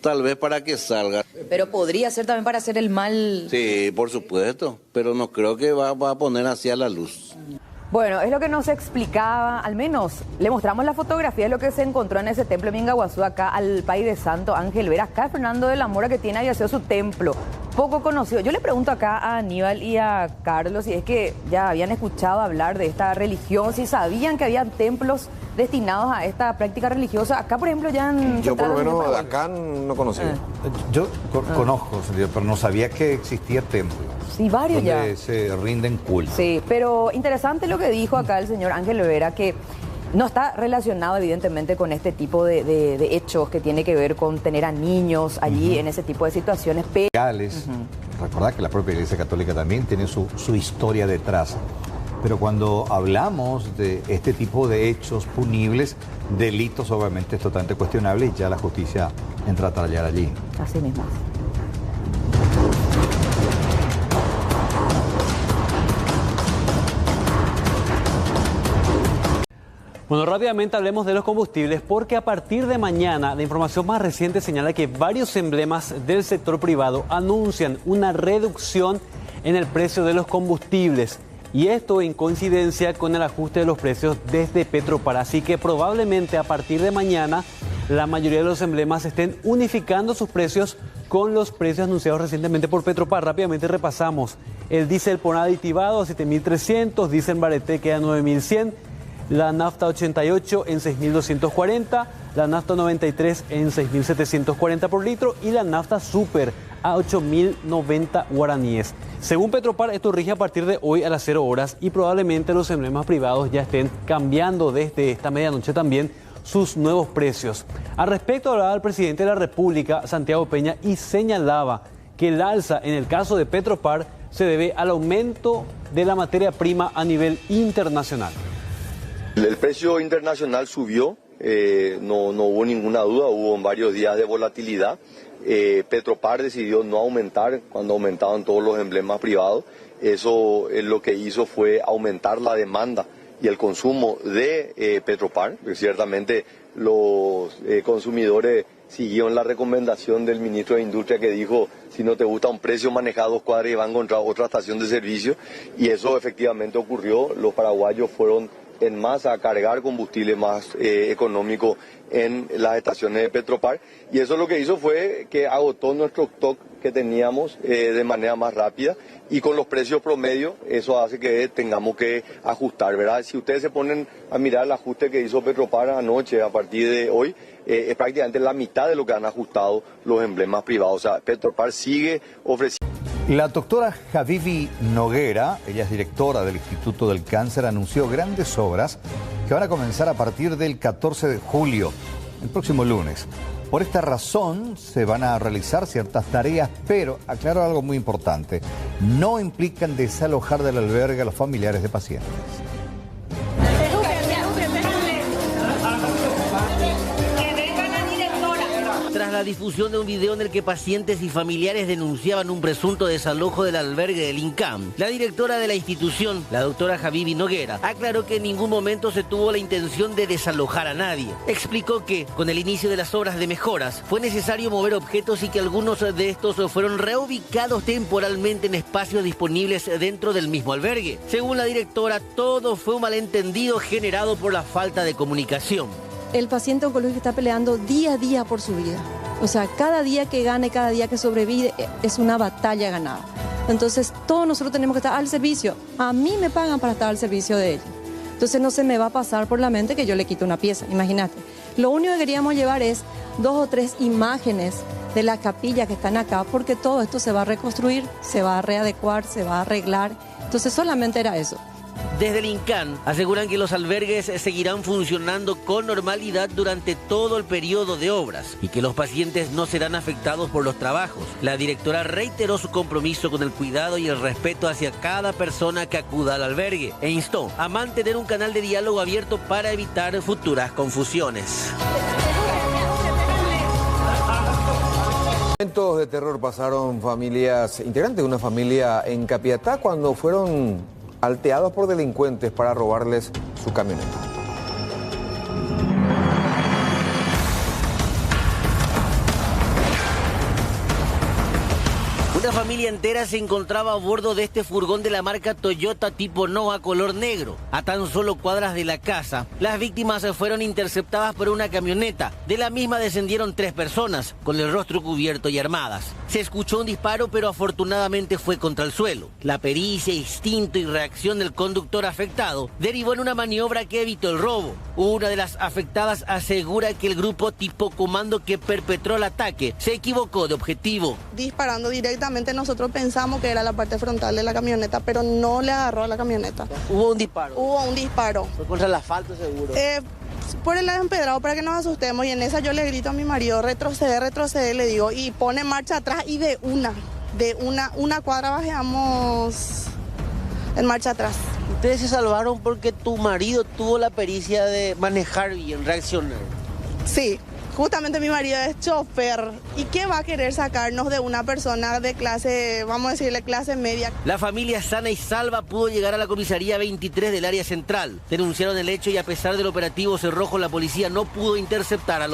tal vez para que salga. Pero podría ser también para hacer el mal. Sí, por supuesto, pero no creo que va a poner así a la luz. Bueno, es lo que nos explicaba, al menos le mostramos la fotografía de lo que se encontró en ese templo de Mingaguazú, acá al país de Santo Ángel Vera. Acá Fernando de la Mora, que tiene había sido su templo, poco conocido. Yo le pregunto acá a Aníbal y a Carlos si es que ya habían escuchado hablar de esta religión, si sabían que había templos destinados a esta práctica religiosa. Acá, por ejemplo, ya han... Yo por lo menos acá no conocía. Yo conozco, pero no sabía que existía templo. Sí, varios ya. Donde se rinden culto. Sí, pero interesante lo que dijo acá el señor Ángel Vera, que no está relacionado evidentemente con este tipo de hechos que tiene que ver con tener a niños allí en ese tipo de situaciones. Legales. Recordad que la propia Iglesia Católica también tiene su historia detrás. Pero cuando hablamos de este tipo de hechos punibles, delitos obviamente es totalmente cuestionable y ya la justicia entra a trabajar allí. Así mismo. Bueno, rápidamente hablemos de los combustibles porque a partir de mañana la información más reciente señala que varios emblemas del sector privado anuncian una reducción en el precio de los combustibles y esto en coincidencia con el ajuste de los precios desde Petropar. Así que probablemente a partir de mañana la mayoría de los emblemas estén unificando sus precios con los precios anunciados recientemente por Petropar. Rápidamente repasamos. El diésel por aditivado a 7.300, diésel Bareté queda a 9.100. La nafta 88 en 6.240, la nafta 93 en 6.740 por litro y la nafta super a 8.090 guaraníes. Según Petropar, esto rige a partir de hoy a las 0 horas y probablemente los emblemas privados ya estén cambiando desde esta medianoche también sus nuevos precios. Al respecto hablaba el presidente de la República, Santiago Peña, y señalaba que el alza en el caso de Petropar se debe al aumento de la materia prima a nivel internacional. El precio internacional subió, no hubo ninguna duda, hubo varios días de volatilidad. Petropar decidió no aumentar cuando aumentaban todos los emblemas privados. Eso lo que hizo fue aumentar la demanda y el consumo de Petropar. Ciertamente los consumidores siguieron la recomendación del ministro de Industria que dijo, si no te gusta un precio, maneja 2 cuadras y va a encontrar otra estación de servicio. Y eso efectivamente ocurrió. Los paraguayos fueron en masa a cargar combustible más económico en las estaciones de Petropar, y eso lo que hizo fue que agotó nuestro stock que teníamos de manera más rápida, y con los precios promedio eso hace que tengamos que ajustar, ¿verdad? Si ustedes se ponen a mirar el ajuste que hizo Petropar anoche a partir de hoy, es prácticamente la mitad de lo que han ajustado los emblemas privados. O sea, Petropar sigue ofreciendo. La doctora Habibi Noguera, ella es directora del Instituto del Cáncer, anunció grandes obras que van a comenzar a partir del 14 de julio, el próximo lunes. Por esta razón se van a realizar ciertas tareas, pero aclaro algo muy importante, no implican desalojar del albergue a los familiares de pacientes. Tras la difusión de un video en el que pacientes y familiares denunciaban un presunto desalojo del albergue del INCAM, la directora de la institución, la doctora Habibi Noguera, aclaró que en ningún momento se tuvo la intención de desalojar a nadie. Explicó que, con el inicio de las obras de mejoras, fue necesario mover objetos y que algunos de estos fueron reubicados temporalmente en espacios disponibles dentro del mismo albergue. Según la directora, todo fue un malentendido generado por la falta de comunicación. El paciente oncológico está peleando día a día por su vida. O sea, cada día que gane, cada día que sobrevive, es una batalla ganada. Entonces, todos nosotros tenemos que estar al servicio. A mí me pagan para estar al servicio de ellos. Entonces, no se me va a pasar por la mente que yo le quito una pieza, imagínate. Lo único que queríamos llevar es 2 o 3 imágenes de las capillas que están acá, porque todo esto se va a reconstruir, se va a readecuar, se va a arreglar. Entonces solamente era eso. Desde el INCAN aseguran que los albergues seguirán funcionando con normalidad durante todo el periodo de obras y que los pacientes no serán afectados por los trabajos. La directora reiteró su compromiso con el cuidado y el respeto hacia cada persona que acuda al albergue e instó a mantener un canal de diálogo abierto para evitar futuras confusiones. Momentos de terror pasaron familias, integrantes de una familia en Capiatá cuando fueron alteados por delincuentes para robarles su camioneta. Una familia entera se encontraba a bordo de este furgón de la marca Toyota tipo Noah color negro. A tan solo cuadras de la casa, las víctimas fueron interceptadas por una camioneta. De la misma descendieron 3 personas, con el rostro cubierto y armadas. Se escuchó un disparo, pero afortunadamente fue contra el suelo. La pericia, instinto y reacción del conductor afectado derivó en una maniobra que evitó el robo. Una de las afectadas asegura que el grupo tipo comando que perpetró el ataque se equivocó de objetivo. Disparando directamente, nosotros pensamos que era la parte frontal de la camioneta, pero no le agarró a la camioneta. ¿Hubo un disparo? Hubo un disparo. ¿Fue contra el asfalto seguro? Por el lado empedrado para que nos asustemos, y en esa yo le grito a mi marido, retrocede, le digo, y pone marcha atrás, y de una cuadra bajamos en marcha atrás. Ustedes se salvaron porque tu marido tuvo la pericia de manejar bien, reaccionar. Sí, justamente mi marido es chofer. ¿Y qué va a querer sacarnos de una persona de clase, vamos a decirle clase media? La familia sana y salva pudo llegar a la comisaría 23 del área central. Denunciaron el hecho y a pesar del operativo cerrojo, la policía no pudo interceptar a los